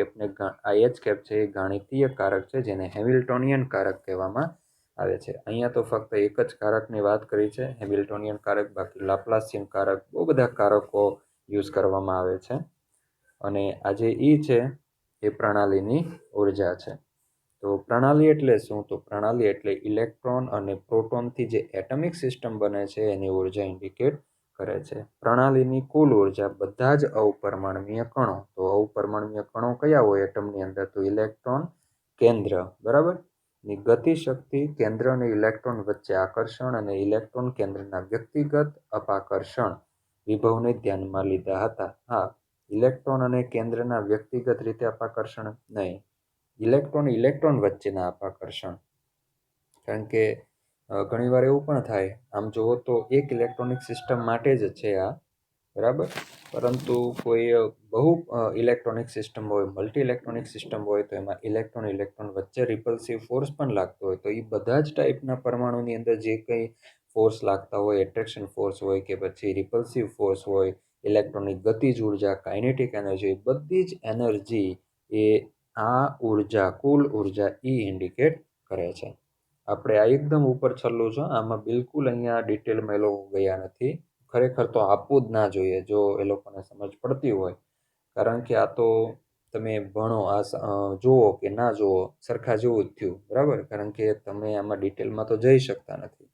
કેપ છે એ ગાણિતીય કારક છે જેને હેમિલ્ટોનિયન કારક કહેવામાં આવે છે. અહીંયા તો ફક્ત એક જ કારકની વાત કરી છે, હેમિલ્ટોનિયન કારક. બાકી લાપ્લાસિયન કારક, બહુ બધા કારકો યુઝ કરવામાં આવે છે. અને આ જે E છે એ પ્રણાલીની ઉર્જા છે. તો પ્રણાલી એટલે શું? તો પ્રણાલી એટલે ઇલેક્ટ્રોન અને પ્રોટોનથી જે એટમિક સિસ્ટમ બને છે એની ઉર્જા ઇન્ડિકેટ કરે છે. પ્રણાલીની કુલ ઉર્જા બધા જ અવપરમાણવીય કણો, તો અવપરમાણવીય કણો કયા હોય એટમની અંદર? તો ઇલેક્ટ્રોન કેન્દ્ર, બરાબર, ની ગતિશક્તિ, કેન્દ્ર અને ઇલેક્ટ્રોન વચ્ચે આકર્ષણ અને ઇલેક્ટ્રોન કેન્દ્રના વ્યક્તિગત અપાકર્ષણ વિભવને ધ્યાનમાં લીધા હતા. હા, ઇલેક્ટ્રોન અને કેન્દ્રના વ્યક્તિગત રીતે અપાકર્ષણ નહીં, ઇલેક્ટ્રોન વચ્ચેના અપાકર્ષણ. કારણ કે ઘણીવાર એવું પણ થાય, આમ જુઓ તો એક ઇલેક્ટ્રોનિક સિસ્ટમ માટે જ છે આ, બરાબર, પરંતુ કોઈ બહુ ઇલેક્ટ્રોનિક સિસ્ટમ હોય, મલ્ટી ઇલેક્ટ્રોનિક સિસ્ટમ હોય, તો એમાં ઇલેક્ટ્રોન વચ્ચે રિપલ્સિવ ફોર્સ પણ લાગતો હોય. તો એ બધા જ ટાઈપના પરમાણુની અંદર જે કંઈ ફોર્સ લાગતા હોય, એટ્રેક્શન ફોર્સ હોય કે પછી રિપલ્સિવ ફોર્સ હોય, ઇલેક્ટ્રોનની ગતિજ ઉર્જા, કાઇનેટિક એનર્જી, બધી જ એનર્જી એ આ ઉર્જા, કુલ ઉર્જા E ઇન્ડિકેટ કરે છે. આપણે આ એકદમ ઉપર છેલ્લું છે, આમાં બિલકુલ અહીંયા ડિટેલમાં એ લોકો ગયા નથી. ખરેખર તો આપવું જ ના જોઈએ જો એ લોકોને સમજ પડતી હોય, કારણ કે આ તો તમે ભણો, આ જુઓ કે ના જુઓ સરખા જેવું જ થયું, બરાબર, કારણ કે તમે આમાં ડિટેલમાં તો જઈ શકતા નથી.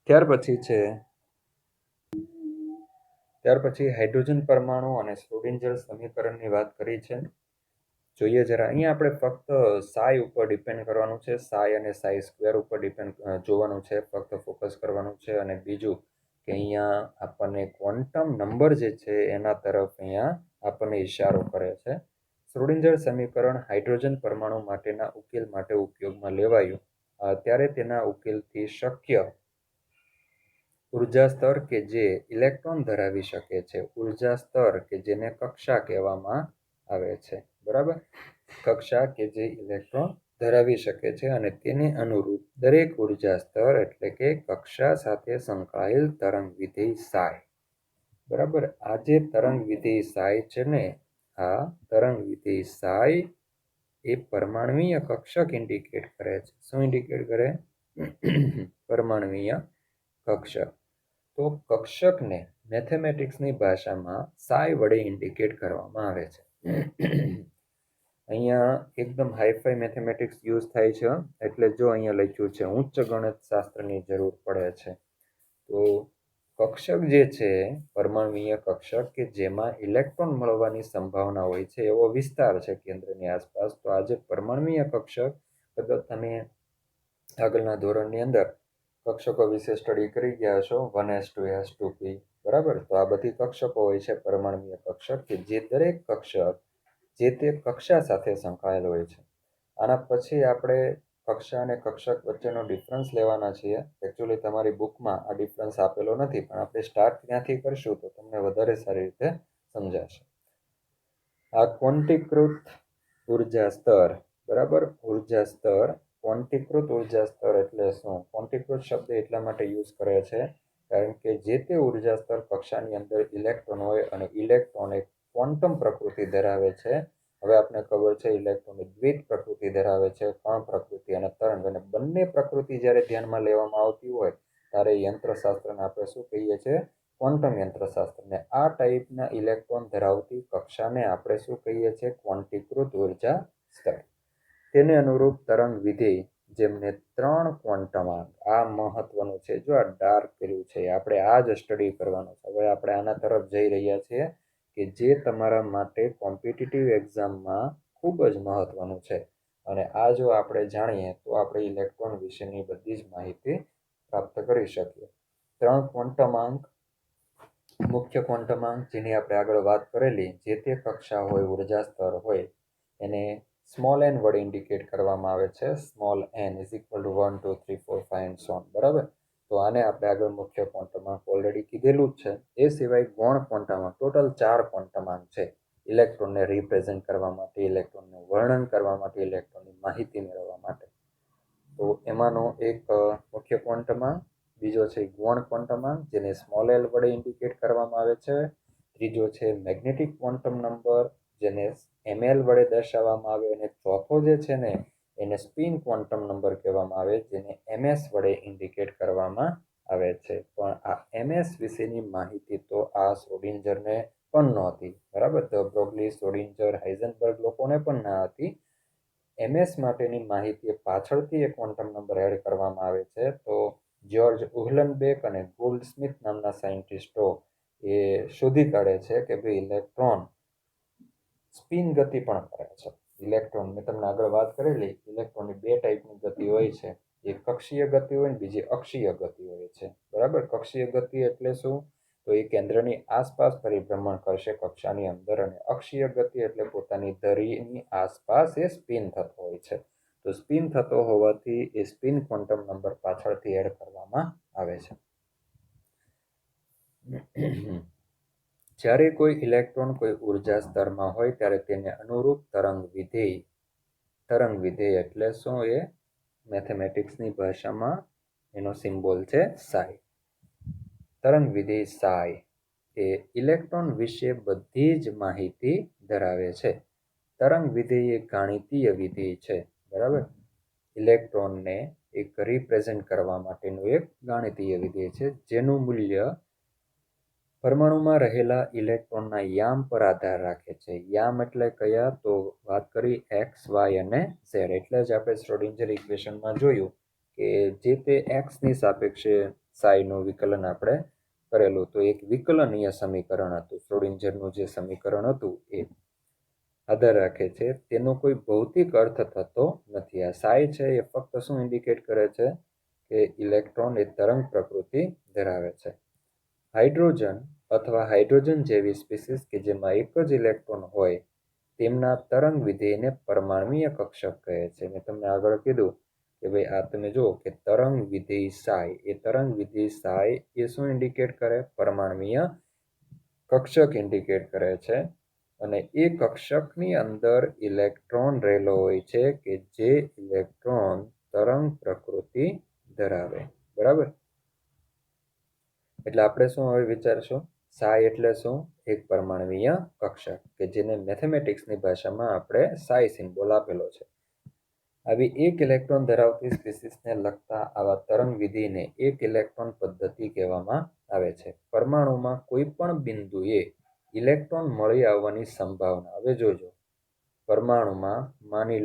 ત્યાર પછી હાઇડ્રોજન પરમાણુ અને શ્રોડિંજર સમીકરણની વાત કરી છે. જોઈએ જરા, અહીંયા આપણે ફક્ત સાઈ ઉપર ડિપેન્ડ કરવાનું છે, સાઈ અને સાઈ² ઉપર ડિપેન્ડ જોવાનું છે, ફક્ત ફોકસ કરવાનું છે. અને બીજું કે અહીંયા આપણને ક્વોન્ટમ નંબર જે છે એના તરફ અહીંયા આપણને ઇશારો કરે છે. શ્રોડિંજર સમીકરણ હાઇડ્રોજન પરમાણુ માટેના ઉકેલ માટે ઉપયોગમાં લેવાયું ત્યારે તેના ઉકેલથી શક્ય ઉર્જા સ્તર કે જે ઇલેક્ટ્રોન ધરાવી શકે છે, ઉર્જા સ્તર કે જેને કક્ષા કહેવામાં આવે છે, બરાબર, કક્ષા કે જે ઇલેક્ટ્રોન ધરાવી શકે છે, અને તેને અનુરૂપ દરેક ઉર્જા સ્તર એટલે કે કક્ષા સાથે સંકળાયેલ તરંગ વિધેય psi, બરાબર. આ જે તરંગ વિધેય psi છે ને, આ તરંગ વિધેય psi એ પરમાણ્વીય કક્ષક ઇન્ડિકેટ કરે છે. શું ઇન્ડિકેટ કરે? પરમાણ્વીય કક્ષક. તો કક્ષકને મેથેમેટિક્સની ભાષામાં સાઈ વડે ઇન્ડિકેટ કરવામાં આવે છે. અહીંયા એકદમ હાઈફાઈ મેથેમેટિક્સ યુઝ થાય છે, એટલે જો અહીંયા લખ્યું છે ઉચ્ચ ગણિત શાસ્ત્રની જરૂર પડે છે. તો કક્ષક જે છે પરમાણ્વીય કક્ષક કે જેમાં ઇલેક્ટ્રોન મળવાની સંભાવના હોય છે એવો વિસ્તાર છે કેન્દ્રની આસપાસ. તો આ જે પરમાણ્વીય કક્ષક, કદાચ તમે આગળના ધોરણની અંદર કક્ષકો વિશે સ્ટડી કરી ગયા છો, 1s2 s2p, બરાબર. તો આ બધી કક્ષકો હોય છે પરમાણ્વીય કક્ષક કે જે દરેક કક્ષક જે તે કક્ષા સાથે સંકળાયેલ હોય છે. આના પછી આપણે કક્ષા અને કક્ષક વચ્ચેનો ડિફરન્સ લેવાના છીએ. એકચ્યુઅલી તમારી બુકમાં આ ડિફરન્સ આપેલો નથી, પણ આપણે સ્ટાર્ટ ત્યાંથી કરશું તો તમને વધારે સારી રીતે સમજાશે. આ ક્વોન્ટીકૃત ઉર્જા સ્તર, બરાબર. ઉર્જા સ્તર, ક્વોન્ટીકૃત ઉર્જા સ્તર એટલે શું? ક્વોન્ટીકૃત શબ્દ એટલા માટે યુઝ કરે છે કારણ કે જે તે ઉર્જા સ્તર કક્ષાની અંદર ઇલેક્ટ્રોન હોય અને ઇલેક્ટ્રોન એક ક્વોન્ટમ પ્રકૃતિ ધરાવે છે. હવે આપણે ખબર છે ઇલેક્ટ્રોન દ્વિત પ્રકૃતિ ધરાવે છે, કણ પ્રકૃતિ અને તરંગ, અને બંને પ્રકૃતિ જ્યારે ધ્યાનમાં લેવામાં આવતી હોય ત્યારે યંત્રશાસ્ત્રને આપણે શું કહીએ છીએ? ક્વોન્ટમ યંત્રશાસ્ત્રને. આ ટાઈપના ઇલેક્ટ્રોન ધરાવતી કક્ષાને આપણે શું કહીએ છીએ? ક્વોન્ટીકૃત ઉર્જા સ્તર. તેને અનુરૂપ તરંગ વિધેય જેમને 3 ક્વોન્ટમાંક, આ મહત્વનું છે. જો આ ડાર્ક કર્યું છે, આપણે આ જ સ્ટડી કરવાનું છે. હવે આપણે આના તરફ જઈ રહ્યા છીએ કે જે તમારા માટે કોમ્પિટિટિવ એક્ઝામમાં ખૂબ જ મહત્વનું છે. અને આ જો આપણે જાણીએ તો આપણે ઇલેક્ટ્રોન વિશેની બધી જ માહિતી પ્રાપ્ત કરી શકીએ. 3 ક્વોન્ટમાંક, મુખ્ય ક્વોન્ટમાંક જેની આપણે આગળ વાત કરેલી, જે તે કક્ષા હોય, ઉર્જા સ્તર હોય, એને સ્મોલ n વડે ઇન્ડિકેટ કરવામાં આવે છે. Small n is equal two 1 2 3 4 5 and so on, બરાબર. તો આને આપણે આગળ મુખ્ય ક્વોન્ટમાંક ઓલરેડી કીધેલું જ છે. એ સિવાય ગૌણ ક્વોન્ટમાંક, ટોટલ 4 ક્વોન્ટમાંક છે ઇલેક્ટ્રોનને રિપ્રેઝેન્ટ કરવા માટે, ઇલેક્ટ્રોનનું વર્ણન કરવા માટે, ઇલેક્ટ્રોનની માહિતી મેળવવા માટે. તો એમાંનો એક મુખ્ય ક્વોન્ટમાંક, બીજો છે ગૌણ ક્વોન્ટમાંક જેને સ્મોલ l વડે ઇન્ડિકેટ કરવામાં આવે છે. ત્રીજો છે મેગ્નેટિક ક્વોન્ટમ નંબર જેને ml વડે દર્શાવવામાં આવે, અને ચોથો જે છે ને એને સ્પિન ક્વોન્ટમ નંબર કહેવામાં આવે, જેને ms વડે ઇન્ડિકેટ કરવામાં આવે છે. પણ આ ms વિશેની માહિતી તો આ શ્રોડિંજરને પણ નહોતી, બરાબર. તો બ્રોગલી, શ્રોડિંજર, હાઇઝનબર્ગ લોકોને પણ ના હતી. ms માટેની માહિતી પાછળથી એક ક્વોન્ટમ નંબર એડ કરવામાં આવે છે. તો જ્યોર્જ ઉહલનબેક અને ગોલ્ડસ્મિથ નામના સાયન્ટિસ્ટો એ શોધી કાઢે છે કે ભાઈ ઇલેક્ટ્રોન સ્પિન ગતિ પણ કરે છે. ઇલેક્ટ્રોન, મેં તમને આગળ વાત કરેલી, ઇલેક્ટ્રોનની 2 ટાઈપની ગતિ હોય છે. એક કક્ષીય ગતિ હોય ને બીજી અક્ષીય ગતિ હોય છે, બરાબર. કક્ષીય ગતિ એટલે શું? તો એ કેન્દ્રની આસપાસ પરિભ્રમણ કરશે કક્ષાની અંદર, અને અક્ષીય ગતિ એટલે પોતાની ધરીની આસપાસ એ સ્પિન થતો હોય છે. તો સ્પિન થતો હોવાથી એ સ્પિન ક્વોન્ટમ નંબર પાછળથી એડ કરવામાં આવે છે. જ્યારે કોઈ ઇલેક્ટ્રોન કોઈ ઉર્જા સ્તરમાં હોય ત્યારે તેને અનુરૂપ તરંગ વિધેય એટલે શું? એ મેથેમેટિક્સની ભાષામાં એનો સિમ્બોલ છે સાઈ. તરંગ વિધેય સાઈ એ ઇલેક્ટ્રોન વિશે બધી જ માહિતી ધરાવે છે. તરંગ વિધેય એક ગાણિતીય વિધેય છે, બરાબર. ઇલેક્ટ્રોનને એક રિપ્રેઝેન્ટ કરવા માટેનું એક ગાણિતીય વિધેય છે, જેનું મૂલ્ય પરમાણુમાં રહેલા ઇલેક્ટ્રોનના યામ પર આધાર રાખે છે. યામ એટલે કયા? તો વાત કરી x, y અને z. એટલે જ આપણે શ્રોડિંજર ઇક્વેશનમાં જોયું કે જે તે એક્સની સાપેક્ષે સાઈનું વિકલન આપણે કરેલું, તો એક વિકલનીય સમીકરણ હતું. શ્રોડિંજરનું જે સમીકરણ હતું એ આધાર રાખે છે. તેનો કોઈ ભૌતિક અર્થ થતો નથી. આ સાઈ છે એ ફક્ત શું ઇન્ડિકેટ કરે છે? કે ઇલેક્ટ્રોન એ તરંગ પ્રકૃતિ ધરાવે છે. હાઇડ્રોજન અથવા હાઇડ્રોજન જેવી સ્પીસીસ કે જેમાં એક જ ઇલેક્ટ્રોન હોય તેમના તરંગ વિધેયને પરમાણ્વીય કક્ષક કહે છે. મેં તમને આગળ કીધું કે ભાઈ આ તમે જુઓ કે તરંગ વિધેય સાઈ, એ તરંગ વિધેય સાઈ એ શું ઇન્ડિકેટ કરે? પરમાણ્વીય કક્ષક ઇન્ડિકેટ કરે છે. અને એ કક્ષકની અંદર ઇલેક્ટ્રોન રહેલો હોય છે કે જે ઇલેક્ટ્રોન તરંગ પ્રકૃતિ ધરાવે, બરાબર. એટલે આપણે શું હવે વિચારશું? સાય એટલે શું? એક પરમાણવીય કક્ષક કે જેને મેથેમેટિક્સની ભાષામાં આપણે સાય સિમ્બોલ આપેલો છે. આવી એક ઇલેક્ટ્રોન ધરાવતી સ્પીસીસને લગતા આવા તરંગ વિધિને એક ઇલેક્ટ્રોન પદ્ધતિ કહેવામાં આવે છે. પરમાણુમાં કોઈ પણ બિંદુએ ઇલેક્ટ્રોન મળી આવવાની સંભાવના, હવે જોજો, પરમાણુમાં માની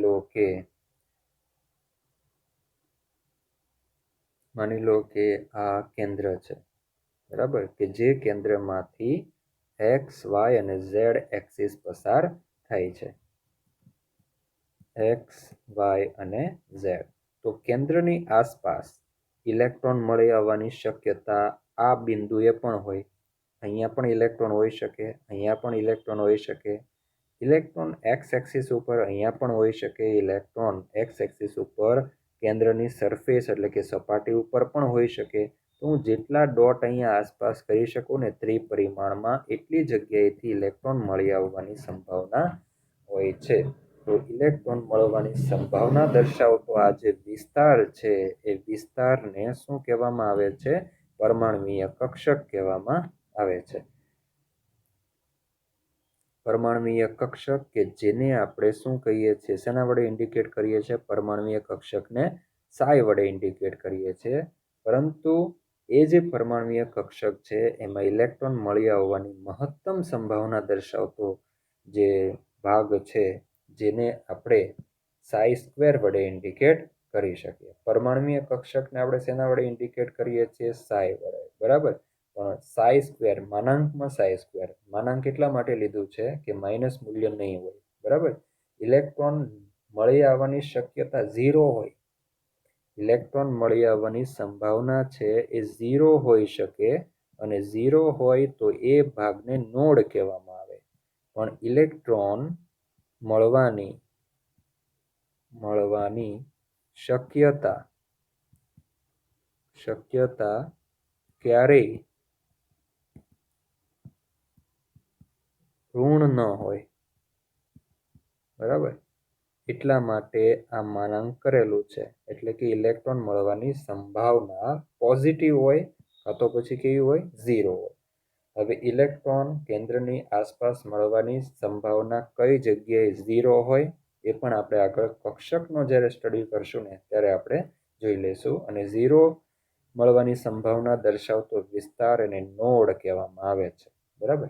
લો કે આ કેન્દ્ર છે, બરાબર, કે જે કેન્દ્રમાંથી એક્સ, વાય અને ઝેડ એક્સિસ પસાર થાય છે, એક્સ, વાય અને ઝેડ. તો કેન્દ્રની આસપાસ ઇલેક્ટ્રોન મળી આવવાની શક્યતા આ બિંદુએ પણ હોય. અહીંયા પણ ઇલેક્ટ્રોન હોઈ શકે, અહીંયા પણ ઇલેક્ટ્રોન હોઈ શકે. ઇલેક્ટ્રોન એક્સ એક્સિસ ઉપર અહીંયા પણ હોઈ શકે. ઇલેક્ટ્રોન એક્સ એક્સિસ ઉપર કેન્દ્રની સરફેસ એટલે કે સપાટી ઉપર પણ હોઈ શકે. તો હું જેટલા ડોટ અહીંયા આસપાસ કરી શકું ને ત્રિપરિમાણમાં, એટલી જગ્યાએથી ઇલેક્ટ્રોન મળી આવવાની સંભાવના હોય છે. તો ઇલેક્ટ્રોન મળવાની સંભાવના દર્શાવતો આ જે વિસ્તાર છે એ વિસ્તારને શું કહેવામાં આવે છે? પરમાણવીય કક્ષક કહેવામાં આવે છે. પરમાણવીય કક્ષક કે જેને આપણે શું કહીએ છીએ, શેના વડે ઇન્ડિકેટ કરીએ છીએ? પરમાણવીય કક્ષકને સાય વડે ઇન્ડિકેટ કરીએ છીએ. પરંતુ એ જે પરમાણવીય કક્ષક છે એમાં ઇલેક્ટ્રોન મળી આવવાની મહત્તમ સંભાવના દર્શાવતો જે ભાગ છે જેને આપણે સાય સ્ક્વેર વડે ઇન્ડિકેટ કરી શકીએ. પરમાણવીય કક્ષકને આપણે શેના વડે ઇન્ડિકેટ કરીએ છીએ? સાય વડે, બરાબર. પણ સાય સ્ક્વેર, માનાંકમાં સાય સ્ક્વેર, માનાંક એટલા માટે લીધું છે કે માઇનસ મૂલ્ય નહીં હોય, બરાબર. ઇલેક્ટ્રોન મળી આવવાની શક્યતા 0 હોય, ઇલેક્ટ્રોન મળી આવવાની સંભાવના છે એ 0 હોઈ શકે, અને 0 હોય તો એ ભાગને નોડ કહેવામાં આવે. પણ ઇલેક્ટ્રોન મળવાની શક્યતા ક્યારેય ઋણ ન હોય, બરાબર. એટલા માટે આ માનાંક કરેલું છે. એટલે કે ઇલેક્ટ્રોન મળવાની સંભાવના પોઝિટિવ હોય, કાં તો પછી કેવી હોય? 0 હોય. હવે ઇલેક્ટ્રોન કેન્દ્રની આસપાસ મળવાની સંભાવના કઈ જગ્યાએ 0 હોય એ પણ આપણે આગળ કક્ષકનો જ્યારે સ્ટડી કરશું ને ત્યારે આપણે જોઈ લઈશું. અને 0 મળવાની સંભાવના દર્શાવતો વિસ્તાર એને નોડ કહેવામાં આવે છે, બરાબર.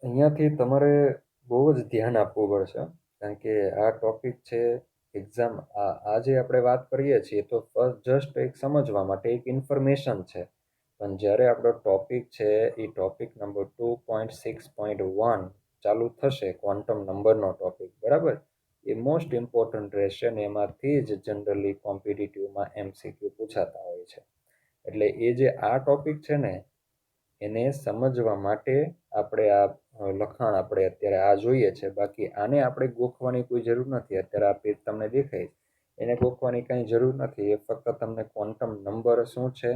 અહીંયાથી તમારે બહુ જ ધ્યાન આપવું પડશે, કારણ કે આ ટોપિક છે એક્ઝામ, આ જે આપણે વાત કરીએ છીએ તો જસ્ટ એક સમજવા માટે એક ઇન્ફોર્મેશન છે. પણ જ્યારે આપણો ટોપિક છે એ ટોપિક નંબર 2.6.1 ચાલુ થશે, ક્વોન્ટમ નંબરનો ટોપિક, બરાબર, એ મોસ્ટ ઇમ્પોર્ટન્ટ રહેશે ને એમાંથી જ જનરલી કોમ્પિટિટિવમાં MCQ પૂછાતા હોય છે. એટલે એ જે આ ટોપિક છે ને એને સમજવા માટે આપણે આ લખાણ આપણે અત્યારે આ જોઈએ છે. બાકી આને આપણે ગોખવાની કોઈ જરૂર નથી. અત્યારે આ પેજ તમને દેખાય એને ગોખવાની કાંઈ જરૂર નથી. એ ફક્ત તમને ક્વોન્ટમ નંબર શું છે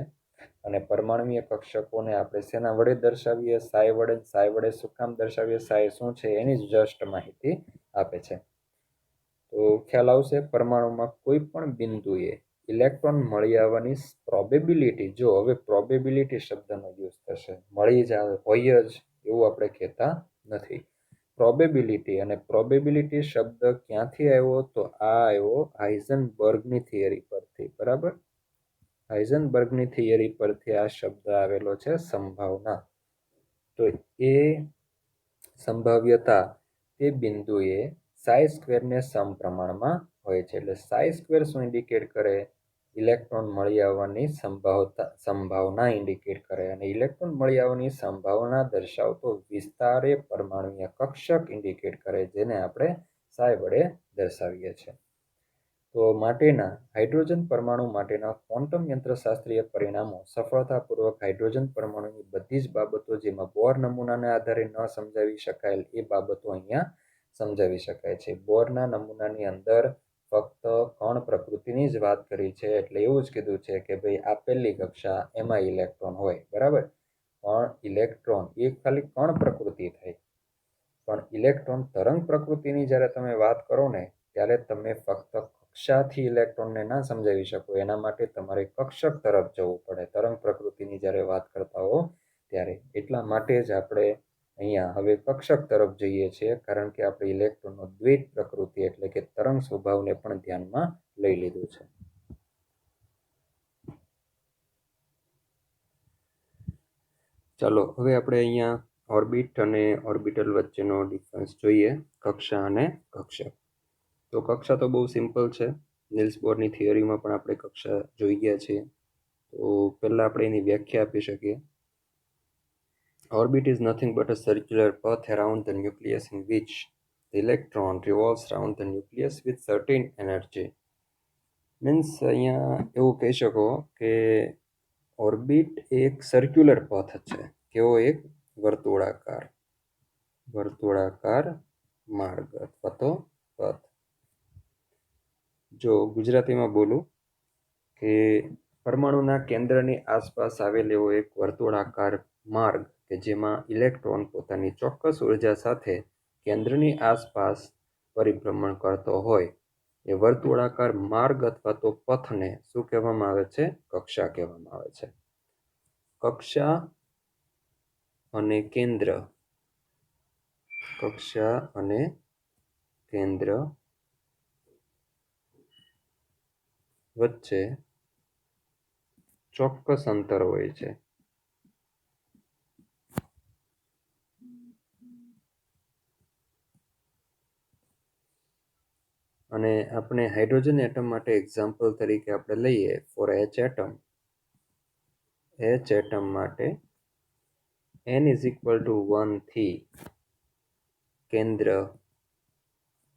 અને પરમાણવીય કક્ષકોને આપણે શેના વડે દર્શાવીએ? સાય વડે. સાય વડે શું કામ દર્શાવીએ? સાય શું છે એની જ જસ્ટ માહિતી આપે છે. તો ખ્યાલ આવશે. પરમાણુમાં કોઈ પણ બિંદુએ ઇલેક્ટ્રોન મળી આવવાની પ્રોબેબિલિટી, જો હવે પ્રોબેબિલિટી શબ્દનો યુઝ થશે, મળી જ આવે હોય જ એવું આપણે કહેતા નથી. પ્રોબેબિલિટી, અને પ્રોબેબિલિટી શબ્દ ક્યાંથી આવ્યો? તો આ આવ્યો હાઇઝનબર્ગની થિયરી પરથી, બરાબર. હાઇઝનબર્ગની થિયરી પરથી આ શબ્દ આવેલો છે, સંભાવના. તો એ સંભાવ્યતા તે બિંદુએ સાય સ્ક્વેરને સમપ્રમાણમાં હોય છે. એટલે સાય સ્ક્વેર શું ઇન્ડિકેટ કરે? ઇલેક્ટ્રોન મળી આવવાની સંભાવના ઇન્ડિકેટ કરે. અને ઇલેક્ટ્રોન મળી આવવાની સંભાવના દર્શાવતો વિસ્તાર એ પરમાણુય કક્ષક ઇન્ડિકેટ કરે, જેને આપણે સાય વડે દર્શાવીએ છીએ. તો માટેના હાઇડ્રોજન પરમાણુ માટેના ક્વોન્ટમ યંત્રશાસ્ત્રીય પરિણામો સફળતાપૂર્વક હાઇડ્રોજન પરમાણુની બધી જ બાબતો જેમાં બોર નમૂનાના આધારે ન સમજાવી શકાયેલ એ બાબતો અહીંયા સમજાવી શકાય છે. બોરના નમૂનાની અંદર ફક્ત કણ પ્રકૃતિની જ વાત કરી છે. એટલે એવું જ કીધું છે કે ભાઈ આ પહેલી કક્ષા, એમાં ઇલેક્ટ્રોન હોય, બરાબર. પણ ઇલેક્ટ્રોન એ ખાલી કણ પ્રકૃતિ થઈ. પણ ઇલેક્ટ્રોન તરંગ પ્રકૃતિની જ્યારે તમે વાત કરો ને ત્યારે તમે ફક્ત કક્ષાથી ઇલેક્ટ્રોનને ના સમજાવી શકો એના માટે તમારે કક્ષક તરફ જવું પડે તરંગ પ્રકૃતિની જ્યારે વાત કરતા હો ત્યારે. એટલા માટે જ આપણે અહીંયા હવે કક્ષક તરફ જઈએ છીએ, કારણ કે આપણે ઇલેક્ટ્રોનનો દ્વૈત પ્રકૃતિ એટલે કે તરંગ સ્વભાવને પણ ધ્યાનમાં લઈ લીધું છે. ચાલો હવે આપણે અહીંયા ઓર્બિટ અને ઓર્બિટલ વચ્ચેનો ડિફરન્સ જોઈએ, કક્ષા અને કક્ષક. તો કક્ષા તો બહુ સિમ્પલ છે, નિલ્સ બોરની થિયરીમાં પણ આપણે કક્ષા જોઈ ગયા છીએ. તો પહેલાં આપણે એની વ્યાખ્યા આપી શકીએ. Orbit is nothing but a circular path around the nucleus in which the electron revolves around the nucleus with certain energy. Means અહીંયા એવું કહી શકો કે ઓર્બિટ એક સર્ક્યુલર પથ છે. કેવો? એક વર્તુળાકાર માર્ગ અથવા તો પથ. જો ગુજરાતીમાં બોલું કે પરમાણુના કેન્દ્રની આસપાસ આવેલ એવો એક વર્તુળાકાર માર્ગ કે જેમાં ઇલેક્ટ્રોન પોતાની ચોક્કસ ઉર્જા સાથે કેન્દ્રની આસપાસ પરિભ્રમણ કરતો હોય, એ વર્તુળાકાર માર્ગ અથવા તો પથને શું કહેવામાં આવે છે? કક્ષા કહેવામાં આવે છે. કક્ષા અને કેન્દ્ર, કક્ષા અને કેન્દ્ર વચ્ચે ચોક્કસ અંતર હોય છે. અને આપણે હાઇડ્રોજન એટમ માટે એક્ઝામ્પલ તરીકે આપણે લઈએ ફોર H એટમ માટે n = 1 થી કેન્દ્ર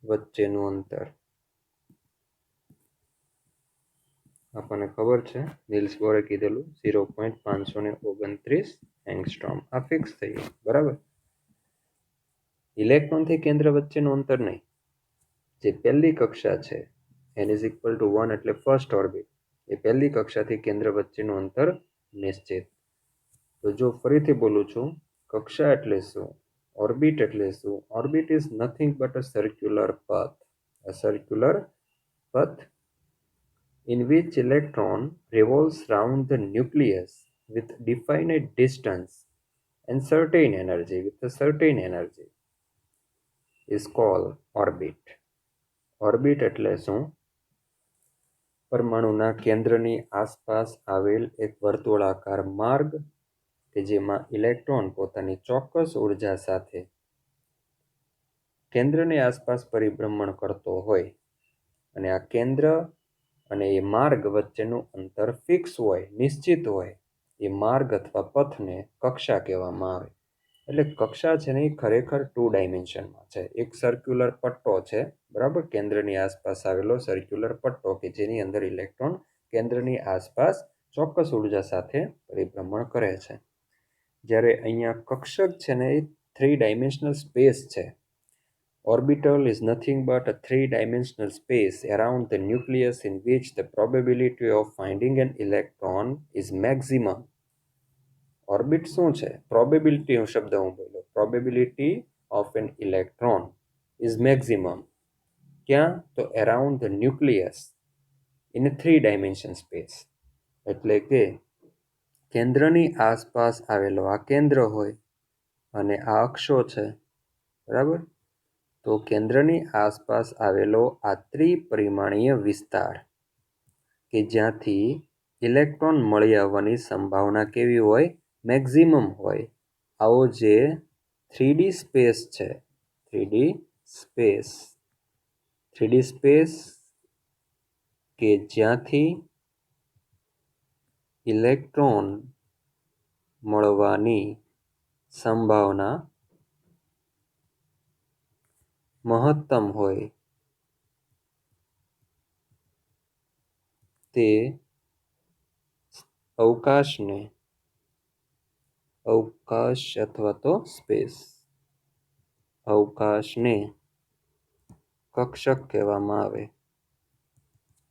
વચ્ચેનું અંતર આપણને ખબર છે, નિલ્સ બોરે કીધેલું 0.529 એંગસ્ટ્રોમ. આ ફિક્સ થઈ ગયું, બરાબર. ઇલેક્ટ્રોનથી કેન્દ્ર વચ્ચેનું અંતર નહીં. જે પહેલી કક્ષા છે n = 1 એટલે ફર્સ્ટ ઓર્બિટ, એ પહેલી કક્ષાથી કેન્દ્ર વચ્ચેનું અંતર નિશ્ચિત. તો જો ફરીથી બોલું છું, કક્ષા એટલે શું, ઓર્બિટ એટલે શું? Orbit is nothing but a circular path in which electron revolves round the nucleus with definite distance and certain energy is called orbit. Orbit એટલે શું? પરમાણુના કેન્દ્રની આસપાસ આવેલ એક વર્તુળાકાર માર્ગ કે જેમાં ઇલેક્ટ્રોન પોતાની ચોક્કસ ઉર્જા સાથે કેન્દ્રની આસપાસ પરિભ્રમણ કરતો હોય, અને આ કેન્દ્ર અને એ માર્ગ વચ્ચેનું અંતર ફિક્સ હોય, નિશ્ચિત હોય, એ માર્ગ અથવા પથને કક્ષા કહેવામાં આવે. એટલે કક્ષા છે ને એ ખરેખર 2 ડાયમેન્શનમાં છે. એક સર્ક્યુલર પટ્ટો છે, બરાબર, કેન્દ્રની આસપાસ આવેલો સર્ક્યુલર પટ્ટો કે જેની અંદર ઇલેક્ટ્રોન કેન્દ્રની આસપાસ ચોક્કસ ઉર્જા સાથે પરિભ્રમણ કરે છે. જ્યારે અહીંયા કક્ષક છે ને એ 3 ડાયમેન્શનલ સ્પેસ છે. Orbital is nothing but a 3-dimensional space around the nucleus in which the probability of finding an electron is maximum. Orbit શું છે? Probability શબ્દ હું બોલ્યો. Probability of an electron is maximum. ક્યાં? તો around the nucleus in a 3-dimension space. એટલે કે કેન્દ્રની આસપાસ આવેલો આ કેન્દ્ર હોય અને આ અક્ષો છે, બરાબર. તો કેન્દ્રની આસપાસ આવેલો આ ત્રિપરિમાણીય વિસ્તાર કે જ્યાંથી ઇલેક્ટ્રોન મળી આવવાની સંભાવના કેવી હોય? મેક્ઝિમમ હોય. આવો જે 3D સ્પેસ છે, 3D સ્પેસ કે જ્યાંથી ઇલેક્ટ્રોન મળવાની સંભાવના મહત્તમ હોય, તે અવકાશને કક્ષક કહેવામાં આવે,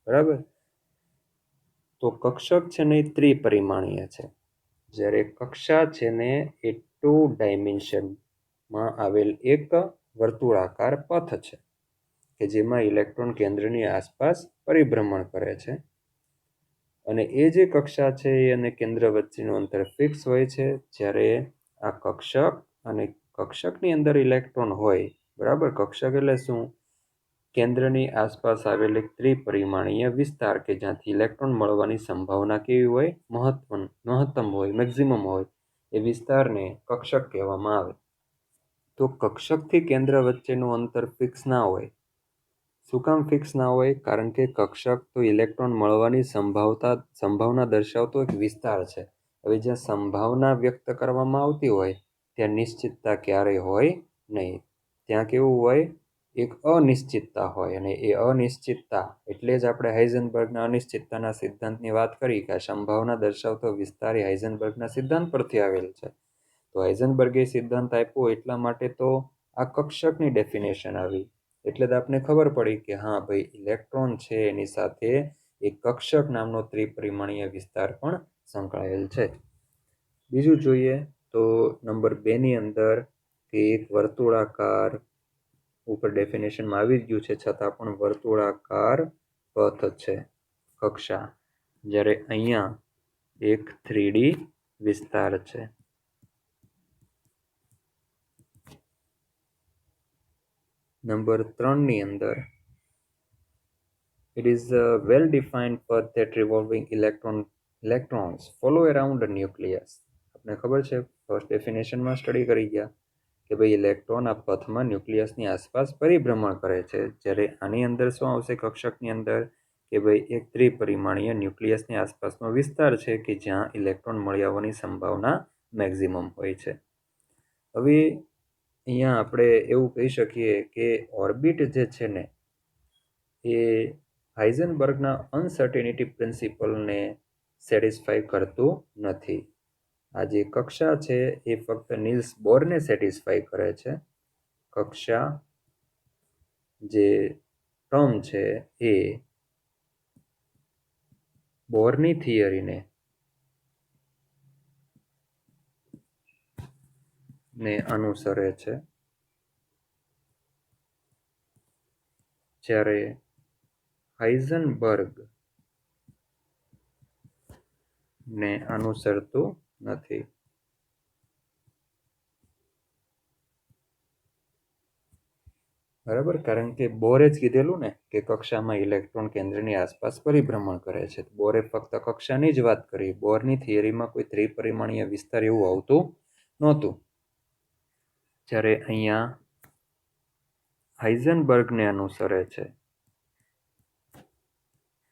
બરાબર. તો કક્ષક છે ને એ ત્રિપરિમાણીય છે, જ્યારે કક્ષા છે ને એ 2 ડાયમેન્શનમાં આવેલ એક વર્તુળાકાર પથ છે કે જેમાં ઇલેક્ટ્રોન કેન્દ્રની આસપાસ પરિભ્રમણ કરે છે અને એ જે કક્ષા છે એ અને કેન્દ્ર વચ્ચેનું અંતર ફિક્સ હોય છે. જ્યારે આ કક્ષક અને કક્ષકની અંદર ઇલેક્ટ્રોન હોય, બરાબર. કક્ષક એટલે શું? કેન્દ્રની આસપાસ આવેલ એક ત્રિપરિમાણીય વિસ્તાર કે જ્યાંથી ઇલેક્ટ્રોન મળવાની સંભાવના કેવી હોય? મહત્તમ હોય, મેક્સિમમ હોય. એ વિસ્તારને કક્ષક કહેવામાં આવે. તો કક્ષકથી કેન્દ્ર વચ્ચેનું અંતર ફિક્સ ના હોય. શું કામ ફિક્સ ના હોય? કારણ કે કક્ષક તો ઇલેક્ટ્રોન મળવાની સંભાવના દર્શાવતો એક વિસ્તાર છે. હવે જ્યાં સંભાવના વ્યક્ત કરવામાં આવતી હોય ત્યાં નિશ્ચિતતા ક્યારેય હોય નહીં. ત્યાં કેવું હોય? એક અનિશ્ચિતતા હોય. અને એ અનિશ્ચિતતા એટલે જ આપણે હાઇઝનબર્ગના અનિશ્ચિતતાના સિદ્ધાંતની વાત કરી કે આ સંભાવના દર્શાવતો વિસ્તાર એ હાઇઝનબર્ગના સિદ્ધાંત પરથી આવેલ છે. તો હાઇઝનબર્ગે સિદ્ધાંત આપ્યો એટલા માટે તો આ કક્ષકની ડેફિનેશન આવી. એટલે જ આપને ખબર પડી કે હા ભાઈ, ઇલેક્ટ્રોન છે એની સાથે એક કક્ષક નામનો ત્રિપરિમાણીય વિસ્તાર પણ સંકળાયેલ છે. બીજું જોઈએ તો નંબર 2 ની અંદર કે એક વર્તુળાકાર, ઉપર ડેફિનેશનમાં આવી ગયું છે છતાં પણ વર્તુળાકાર પથ છે કક્ષા, જ્યારે અહીંયા એક 3D વિસ્તાર છે. નંબર 3 ની અંદર it is a well defined path that revolving electrons follow around a nucleus. આપણે ખબર છે, ફર્સ્ટ ડેફિનેશનમાં સ્ટડી કરી ગયા કે ભાઈ ઇલેક્ટ્રોન આ પથમાં ન્યુક્લિયસની આસપાસ પરિભ્રમણ કરે છે. જ્યારે આની અંદર શું આવશે? કક્ષકની અંદર કે ભાઈ એક ત્રિપરિમાણીય ન્યુક્લિયસની આસપાસનો વિસ્તાર છે કે જ્યાં ઇલેક્ટ્રોન મળી આવવાની સંભાવના મેક્સિમમ હોય છે. હવે અહીંયા આપણે એવું કહી શકીએ કે ઓર્બિટ જે છે ને એ હાઇઝનબર્ગના અનસર્ટેનિટી પ્રિન્સિપલને સેટિસ્ફાય કરતું નથી. આ જે કક્ષા છે એ ફક્ત નીલ્સ બોરને સેટિસ્ફાય કરે છે. કક્ષા જે ટર્મ છે એ બોરની થિયરીને અનુસરે છે, જ્યારે હાઇઝનબર્ગ ને અનુસરતું નથી. બરાબર, કારણ કે બોરે જ કીધેલું ને કે કક્ષામાં ઇલેક્ટ્રોન કેન્દ્રની આસપાસ પરિભ્રમણ કરે છે. બોરે ફક્ત કક્ષાની જ વાત કરી. બોરની થિયરીમાં કોઈ ત્રિપરિમાણીય વિસ્તાર એવું આવતું નહોતું. જ્યારે અહીંયા હાઇઝનબર્ગને અનુસરે છે.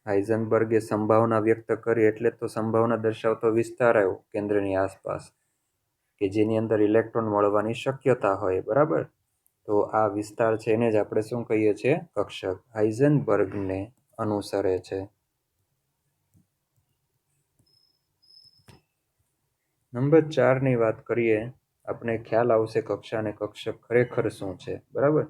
હાઇઝનબર્ગે સંભાવના વ્યક્ત કરી એટલે તો સંભાવના દર્શાવતો વિસ્તાર આવ્યો કેન્દ્રની આસપાસ કે જેની અંદર ઇલેક્ટ્રોન મળવાની શક્યતા હોય. બરાબર, તો આ વિસ્તાર છે એને જ આપણે શું કહીએ છીએ? કક્ષક. હાઇઝનબર્ગને અનુસરે છે. નંબર 4 ની વાત કરીએ, આપણે ખ્યાલ આવશે કક્ષા અને કક્ષક ખરેખર શું છે. બરાબર,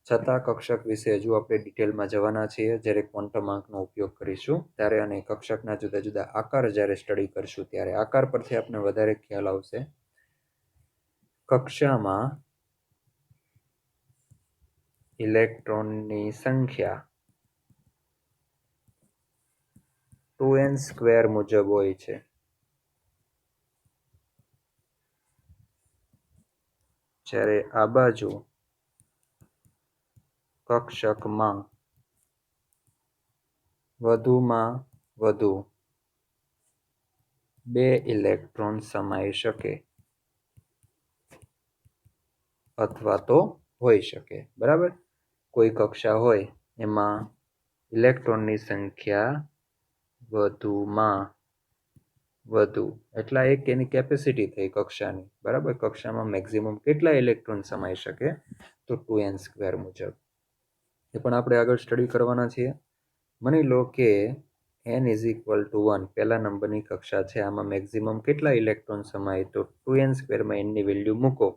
છતાં કક્ષક વિશે હજુ આપણે ડિટેલમાં જવાના છીએ જ્યારે ક્વોન્ટમ આંકનો ઉપયોગ કરીશું ત્યારે, અને કક્ષકના જુદા જુદા આકાર જ્યારે સ્ટડી કરશું ત્યારે આકાર પરથી આપણે વધારે ખ્યાલ આવશે. કક્ષામાં ઇલેક્ટ્રોનની સંખ્યા 2n² મુજબ હોય છે. જ્યારે આ બાજુ કક્ષકમાં વધુમાં વધુ 2 ઇલેક્ટ્રોન સમાઈ શકે અથવા તો હોઈ શકે. બરાબર, કોઈ કક્ષા હોય એમાં ઇલેક્ટ્રોનની સંખ્યા વધુમાં વધુ, એટલા એક એની કેપેસિટી થઈ કક્ષાની. બરાબર, કક્ષામાં મેક્સિમમ કેટલા ઇલેક્ટ્રોન સમાઈ શકે? તો 2n² મુજબ. એ પણ આપણે આગળ સ્ટડી કરવાના છીએ. માની લો કે n = 1 પહેલા નંબરની કક્ષા છે, આમાં મેક્સિમમ કેટલા ઇલેક્ટ્રોન સમાય? તો 2n² માં n ની વેલ્યુ મૂકો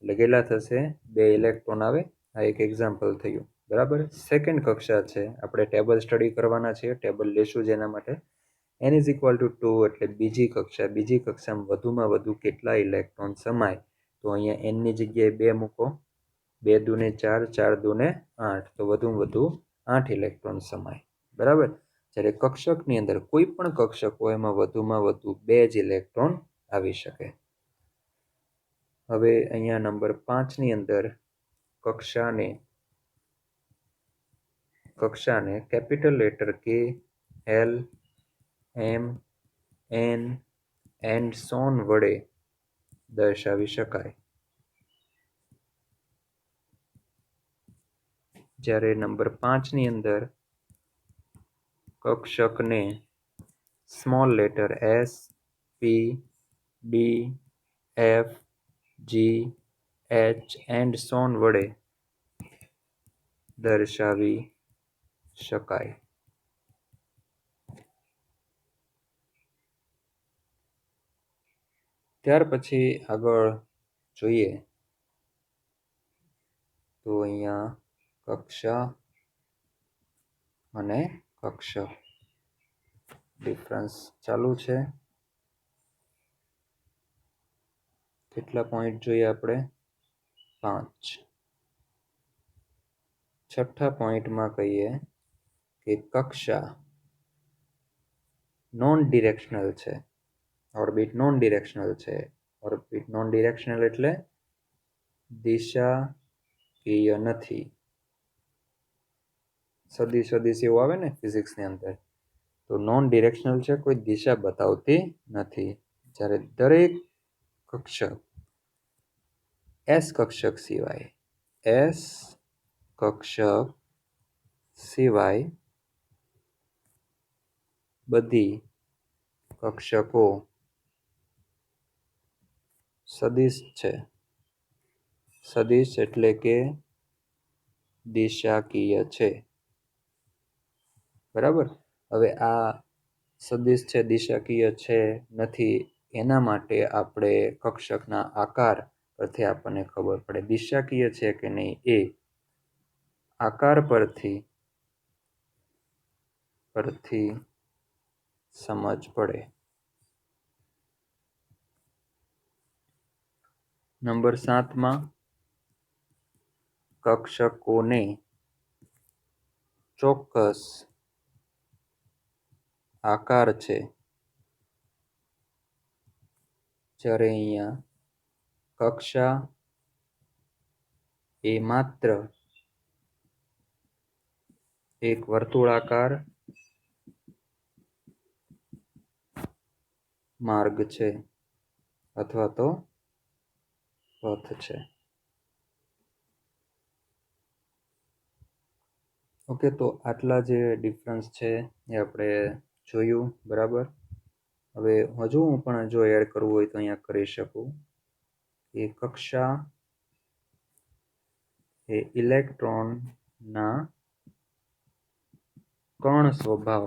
એટલે કેટલા થશે? 2 ઇલેક્ટ્રોન આવે. આ એક એક્ઝામ્પલ થયું. બરાબર, સેકન્ડ કક્ષા છે, આપણે ટેબલ સ્ટડી કરવાના છીએ, ટેબલ લેશું જેના માટે. n = 2 એટલે બીજી કક્ષા. બીજી કક્ષામાં વધુમાં વધુ કેટલા ઇલેક્ટ્રોન સમાય? તો અહીંયા n ની જગ્યાએ 2 મૂકો. 2 × 2 = 4, 4 × 2 = 8, તો વધુમાં વધુ 8 ઇલેક્ટ્રોન સમાય. બરાબર. જ્યારે કક્ષકની અંદર કોઈ પણ કક્ષક હોય એમાં વધુમાં વધુ 2 જ ઇલેક્ટ્રોન આવી શકે. હવે અહીંયા નંબર 5 ની અંદર કક્ષાને capital letter K, L, M, N and so on વડે દર્શાવી શકાય. જ્યારે નંબર 5 ની અંદર કક્ષકને small letter s, p, d, f, g, h and so on વડે દર્શાવી શકાય. ત્યાર પછી આગળ જોઈએ તો અહીંયા કક્ષા અને કક્ષક ડિફરન્સ ચાલુ છે. કેટલા પોઈન્ટ જોઈએ આપણે? 5. છઠ્ઠા પોઈન્ટમાં કહીએ કે કક્ષા નોન ડિરેક્શનલ છે. ઓર્બિટ નોન ડિરેક્શનલ છે. ઓર્બિટ નોન ડિરેક્શનલ એટલે દિશાકીય નથી. સદિશ એવું આવે ને ફિઝિક્સની અંદર, તો નોન ડિરેક્શનલ છે, કોઈ દિશા બતાવતી નથી. જ્યારે દરેક કક્ષક એસ કક્ષક સિવાય બધી કક્ષકો સદિશ છે. સદિશ એટલે કે દિશાકીય છે. બરાબર. હવે આ સદિશ છે, દિશાકીય છે નથી, એના માટે આપણે કક્ષકના આકાર પરથી આપણને ખબર પડે. દિશાકીય છે કે નહીં એ આકાર પરથી સમજ પડે. નંબર 7માં કક્ષકોને ચોક્કસ આકાર છે. જ્યારે અહીંયા કક્ષા એ માત્ર એક વર્તુળાકાર માર્ગ છે અથવા તો પથ છે. ઓકે, તો આટલા જે ડિફરન્સ છે એ આપણે જોયું. બરાબર. હવે હજુ હું પણ જો એડ કરવું હોય તો અહીંયા કરી શકું કે કક્ષા એ ઇલેક્ટ્રોનના કણ સ્વભાવ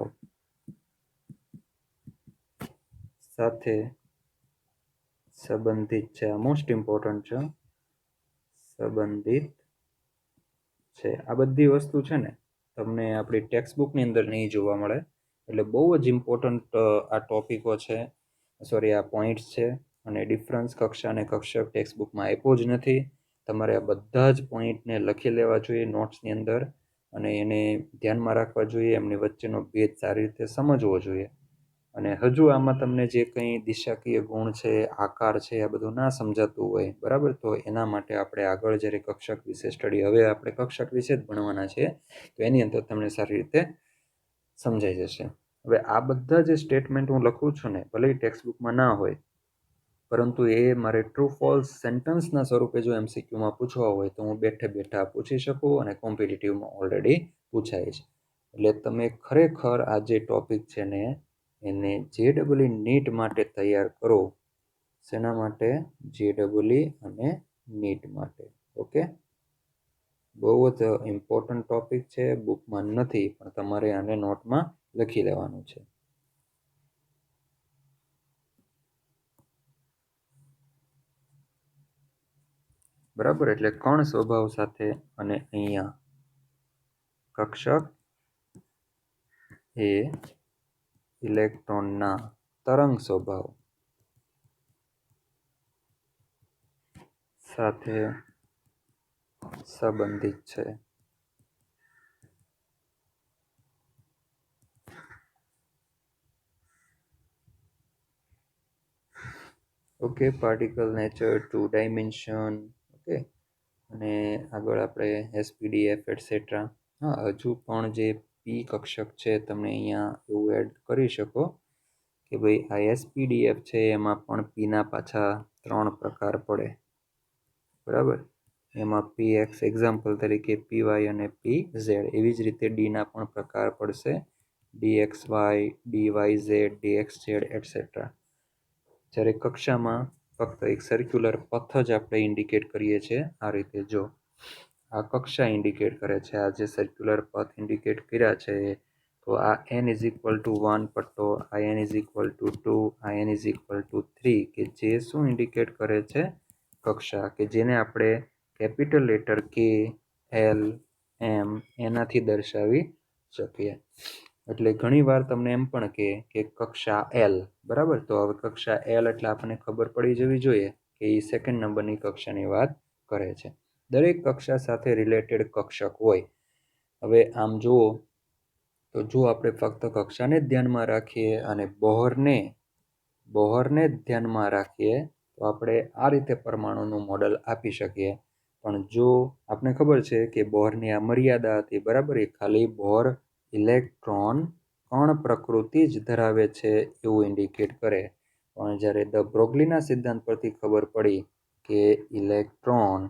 સાથે સંબંધિત છે. આ મોસ્ટ ઇમ્પોર્ટન્ટ છે. સંબંધિત છે. આ બધી વસ્તુ છે ને તમને આપણી ટેક્સ્ટબુકની અંદર નહીં જોવા મળે. એટલે બહુ જ ઇમ્પોર્ટન્ટ આ ટોપિકો છે, આ પોઈન્ટ્સ છે. અને ડિફરન્સ કક્ષા અને કક્ષક ટેક્સ્ટબુકમાં આપ્યો જ નથી. તમારે આ બધા જ પોઈન્ટને લખી લેવા જોઈએ નોટ્સની અંદર અને એને ધ્યાનમાં રાખવા જોઈએ. એમની વચ્ચેનો ભેદ સારી રીતે સમજવો જોઈએ. અને હજુ આમાં તમને જે કંઈ દિશાકીય ગુણ છે, આકાર છે, આ બધું ના સમજાતું હોય, બરાબર, તો એના માટે આપણે આગળ જ્યારે કક્ષક વિશે હવે આપણે કક્ષક વિશે જ ભણવાના છીએ, તો એની અંદર તમને સારી રીતે સમજાઈ જશે. હવે આ બધા જે સ્ટેટમેન્ટ હું લખું છું ને, ભલે ટેક્સ્ટબુકમાં ના હોય, પરંતુ એ મારે ટ્રુ ફોલ્સ સેન્ટન્સના સ્વરૂપે જો MCQમાં પૂછવા હોય તો હું બેઠે બેઠા પૂછી શકું અને કોમ્પિટિટિવમાં ઓલરેડી પૂછાય છે. એટલે તમે ખરેખર આ જે ટોપિક છે ને એને JEE નીટ માટે તૈયાર કરો. શેના માટે? JEE અને નીટ માટે. ઓકે, બહુ જ ઇમ્પોર્ટન્ટ ટોપિક છે. બુકમાં નથી પણ તમારે આને નોટમાં લખી લેવાનું છે. બરાબર. એટલે કણ સ્વભાવ સાથે અને અહીંયા કક્ષક એ ઇલેક્ટ્રોનના તરંગ સ્વભાવ સાથે સંબંધિત છે. Okay, particle nature, 2 dimension. Okay, અને આગળ આપણે એસપીડીએફ એટસેટ્રા. હા, હજુ પણ જે પી કક્ષક છે તમે અહીંયા એવું એડ કરી શકો કે ભાઈ આ એસપીડીએફ છે એમાં પણ પીના પાછા 3 પ્રકાર પડે, બરાબર. એમાં પી એક્સ એક્ઝામ્પલ તરીકે પી વાય અને પી ઝેડ. એવી જ રીતે ડીના પણ પ્રકાર પડશે, D X Y, D Y Z, D X Z etcetera. જ્યારે કક્ષામાં ફક્ત એક સર્ક્યુલર પથ જ આપણે ઇન્ડિકેટ કરીએ છીએ આ રીતે. જો આ કક્ષા ઇન્ડિકેટ કરે છે, આ જે સર્ક્યુલર પથ ઇન્ડિકેટ કર્યા છે, તો આ n ઇઝ ઇક્વલ ટુ 1 પટ્ટો, આ n ઇઝ ઇક્વલ ટુ 2, આ n ઇઝ ઇક્વલ ટુ 3, કે જે શું ઇન્ડિકેટ કરે છે? કક્ષા, કે જેને આપણે કેપિટલ લેટર કે, એલ, એમ એનાથી દર્શાવી શકીએ. એટલે ઘણીવાર તમને એમ પણ કે કક્ષા એલ, બરાબર. તો હવે કક્ષા એલ એટલે આપણને ખબર પડી જવી જોઈએ કે એ સેકન્ડ નંબરની કક્ષાની વાત કરે છે. દરેક કક્ષા સાથે રિલેટેડ કક્ષક હોય. હવે આમ જુઓ તો જો આપણે ફક્ત કક્ષાને જ ધ્યાનમાં રાખીએ અને બોહરને જ ધ્યાનમાં રાખીએ તો આપણે આ રીતે પરમાણુનું મોડલ આપી શકીએ. પણ જો આપણે ખબર છે કે બોહરની આ મર્યાદા હતી, બરાબર, એ ખાલી બોહર ઇલેક્ટ્રોન કણ પ્રકૃતિ જ ધરાવે છે એવું ઇન્ડિકેટ કરે. પણ જ્યારે દ બ્રોગ્લીના સિદ્ધાંત પરથી ખબર પડી કે ઇલેક્ટ્રોન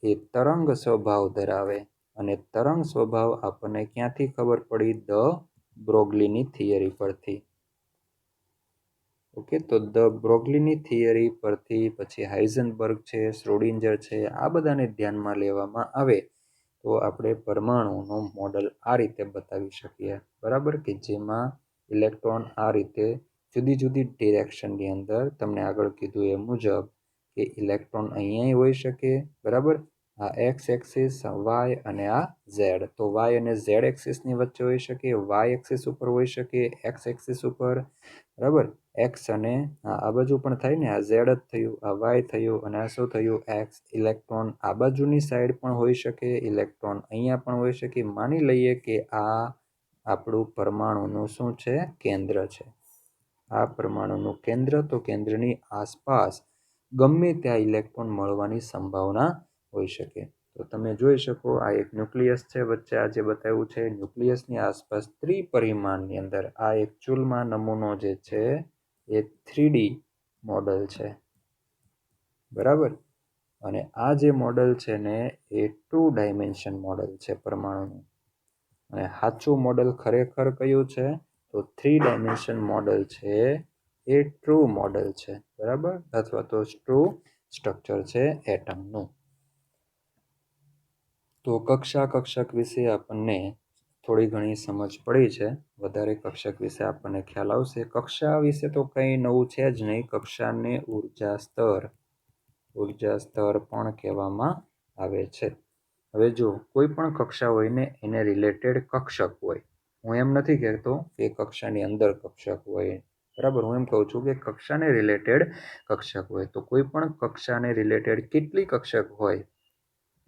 એ તરંગ સ્વભાવ ધરાવે, અને તરંગ સ્વભાવ આપણને ક્યાંથી ખબર પડી? દ બ્રોગ્લીની થિયરી પરથી. ઓકે, તો દ બ્રોગ્લીની થિયરી પરથી પછી હાઇઝનબર્ગ છે, શ્રોડિંજર છે, આ બધાને ધ્યાનમાં લેવામાં આવે તો આપણે પરમાણુનું મોડલ આ રીતે બતાવી શકીએ, બરાબર, કે જેમાં ઇલેક્ટ્રોન આ રીતે જુદી જુદી ડિરેક્શનની અંદર, તમને આગળ કીધું એ મુજબ કે ઇલેક્ટ્રોન અહીંયા હોઈ શકે, બરાબર. આ એક્સ એક્સિસ, વાય અને આ ઝેડ. તો વાય અને ઝેડ એક્સિસની વચ્ચે હોઈ શકે, વાય એક્સિસ ઉપર હોઈ શકે, એક્સ એક્સિસ ઉપર, બરાબર. એક્સ અને આ બાજુ પણ થાય ને, આ ઝેડ જ થયું, આ વાય થયું અને આ શું થયું? એક્સ. ઇલેક્ટ્રોન આ બાજુની સાઈડ પણ હોઈ શકે, ઇલેક્ટ્રોન અહીંયા પણ હોઈ શકે. માની લઈએ કે આ આપણું પરમાણુનું શું છે? કેન્દ્ર છે. આ પરમાણુનું કેન્દ્ર, તો કેન્દ્રની આસપાસ ગમે ત્યાં ઇલેક્ટ્રોન મળવાની સંભાવના હોઈ શકે. તો તમે જોઈ શકો આ એક ન્યુક્લિયસ છે, વચ્ચે આ જે બતાવ્યું છે ન્યુક્લિયસની આસપાસ ત્રિપરિમાણની અંદર આ એકચ્યુઅલમાં નમૂનો જે છે એ 3D મોડલ છે, બરાબર. અને આ જે મોડલ છે ને એ 2 ડાયમેન્શન મોડલ છે પરમાણુનું. અને સાચું મોડલ ખરેખર કયું છે? તો 3 ડાયમેન્શન મોડલ છે એ ટ્રુ મોડલ છે, બરાબર, અથવા તો ટ્રુ સ્ટ્રક્ચર છે એટમનું. તો કક્ષા કક્ષક વિશે આપણને થોડી ઘણી સમજ પડી છે. વધારે કક્ષક વિશે આપણને ખ્યાલ આવશે. કક્ષા વિશે તો કંઈ નવું છે જ નહીં. કક્ષાને ઉર્જા સ્તર પણ કહેવામાં આવે છે. હવે જો કોઈ પણ કક્ષા હોય ને એને રિલેટેડ કક્ષક હોય. હું એમ નથી કહેતો કે કક્ષાની અંદર કક્ષક હોય, બરાબર. હું એમ કહું છું કે કક્ષાને રિલેટેડ કક્ષક હોય. તો કોઈ પણ કક્ષાને રિલેટેડ કેટલી કક્ષક હોય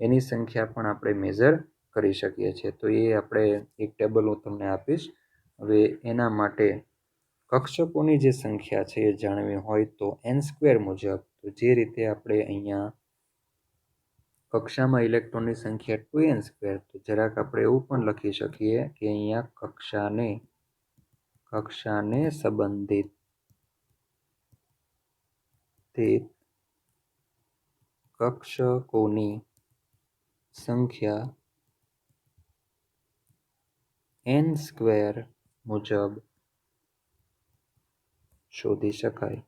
એની સંખ્યા પણ આપણે મેઝર કરી શકીએ છીએ. તો એ આપણે એક ટેબલ હું તમને આપીશ. હવે એના માટે કક્ષકોની જે સંખ્યા છે એ જાણવી હોય તો n² મુજબ, તો જે રીતે આપણે અહીંયા કક્ષામાં ઇલેક્ટ્રોનની સંખ્યા 2n², તો જરાક આપણે એવું પણ લખી શકીએ કે અહીંયા કક્ષાને સંબંધિત કક્ષકોની સંખ્યા n² મુજબ શોધી શકાય,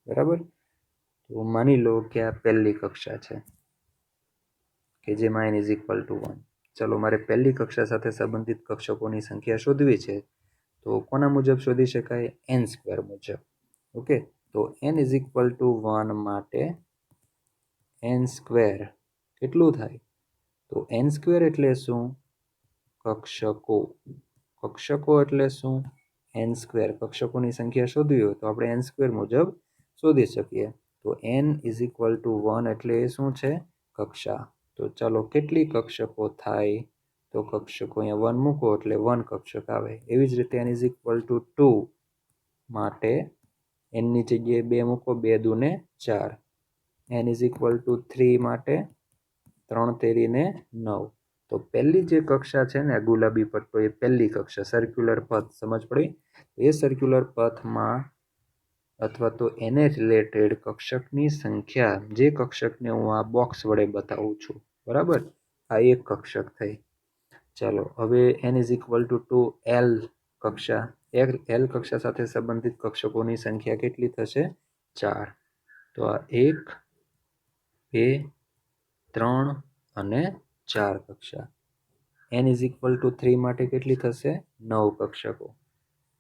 બરાબર. તો માની લો કે આ પહેલી કક્ષા છે કે જેમાં n ઇઝ ઇક્વલ ટુ 1. ચલો, મારે પહેલી કક્ષા સાથે સંબંધિત કક્ષકોની સંખ્યા શોધવી છે. તો કોના મુજબ શોધી શકાય? n² મુજબ. ઓકે, તો n ઇઝ ઇક્વલ ટુ 1 માટે n² કેટલું થાય? તો n² એટલે શું? કક્ષકો. કક્ષકો એટલે શું? n². કક્ષકોની સંખ્યા શોધવી હોય તો આપણે n² મુજબ શોધી શકીએ. તો n ઇઝ ઇક્વલ ટુ 1 એટલે એ શું છે? કક્ષા. તો ચાલો, કેટલી કક્ષકો થાય? તો કક્ષકો અહીંયા 1 મૂકો એટલે 1 કક્ષક આવે. એવી જ રીતે n ઇઝ ઇક્વલ ટુ 2 માટે એનની જગ્યાએ 2 મૂકો, 2 દૂને 4. n ઇઝ ઇક્વલ ટુ 3 માટે 3 તેરીને 9. તો પહેલી જે કક્ષા છે ને ગુલાબી પટ્ટો, એ પહેલી કક્ષા સર્ક્યુલર પથ, સમજ પડી? એ સર્ક્યુલર પથમાં અથવા તો એને રિલેટેડ કક્ષકની સંખ્યા, જે કક્ષકને હું આ બોક્સ વડે બતાવું છું, બરાબર, આ એક કક્ષક થઈ. ચાલો હવે n is equal two L કક્ષા, L કક્ષા સાથે સંબંધિત કક્ષકોની સંખ્યા કેટલી થશે? 4. તો આ 1, 2, 3 અને 4 કક્ષા. n ઇઝ ઇક્વલ ટુ 3 માટે કેટલી થશે? 9 કક્ષકો.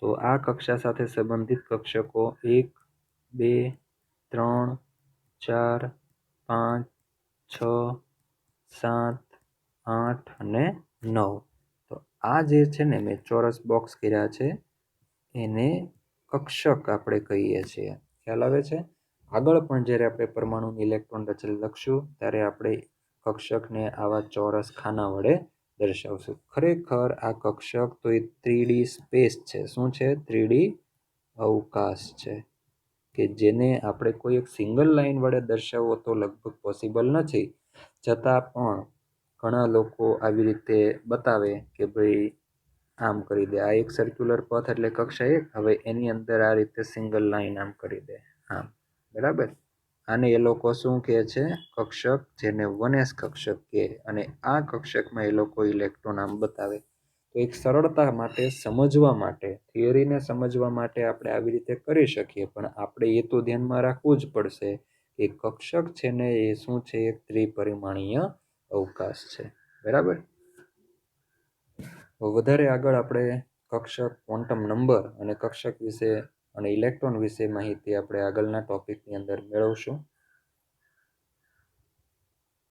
તો આ કક્ષા સાથે સંબંધિત કક્ષકો 1, 2, 3, 4, 5, 6, 7, 8 અને 9. તો આ જે છે ને મેં ચોરસ બોક્સ કર્યા છે એને કક્ષક આપણે કહીએ છીએ. ખ્યાલ આવે છે? આગળ પણ જ્યારે આપણે પરમાણુની ઇલેક્ટ્રોન રચના લખશું ત્યારે આપણે કક્ષકને આવા ચોરસ ખાના વડે દર્શાવશું. ખરેખર આ કક્ષક તો એ 3D સ્પેસ છે. શું છે? 3D અવકાશ છે કે જેને આપણે કોઈ એક સિંગલ લાઈન વડે દર્શાવવો તો લગભગ પોસિબલ નથી, છતાં પણ ઘણા લોકો આવી રીતે બતાવે કે ભાઈ આમ કરી દે, આ એક સર્ક્યુલર પથ એટલે કક્ષા 1, હવે એની અંદર આ રીતે સિંગલ લાઈન આમ કરી દે, આમ, બરાબર. આને એ લોકો શું કહે છે? કક્ષક, જેને 1s કક્ષક કહે. અને આ કક્ષકમાં એ લોકો ઇલેક્ટ્રોન આમ બતાવે. તો એક સરળતા માટે, સમજવા માટે, થિયરીને સમજવા માટે આપણે આવી રીતે કરી શકીએ, પણ આપણે એ તો ધ્યાનમાં રાખવું જ પડશે કે કક્ષક છે ને એ શું છે? એક ત્રિપરિમાણીય અવકાશ છે, બરાબર. વધારે આગળ આપણે કક્ષક, ક્વોન્ટમ નંબર અને કક્ષક વિશે અને ઇલેક્ટ્રોન વિશે માહિતી આપણે આગળના ટોપિકની અંદર મેળવશું.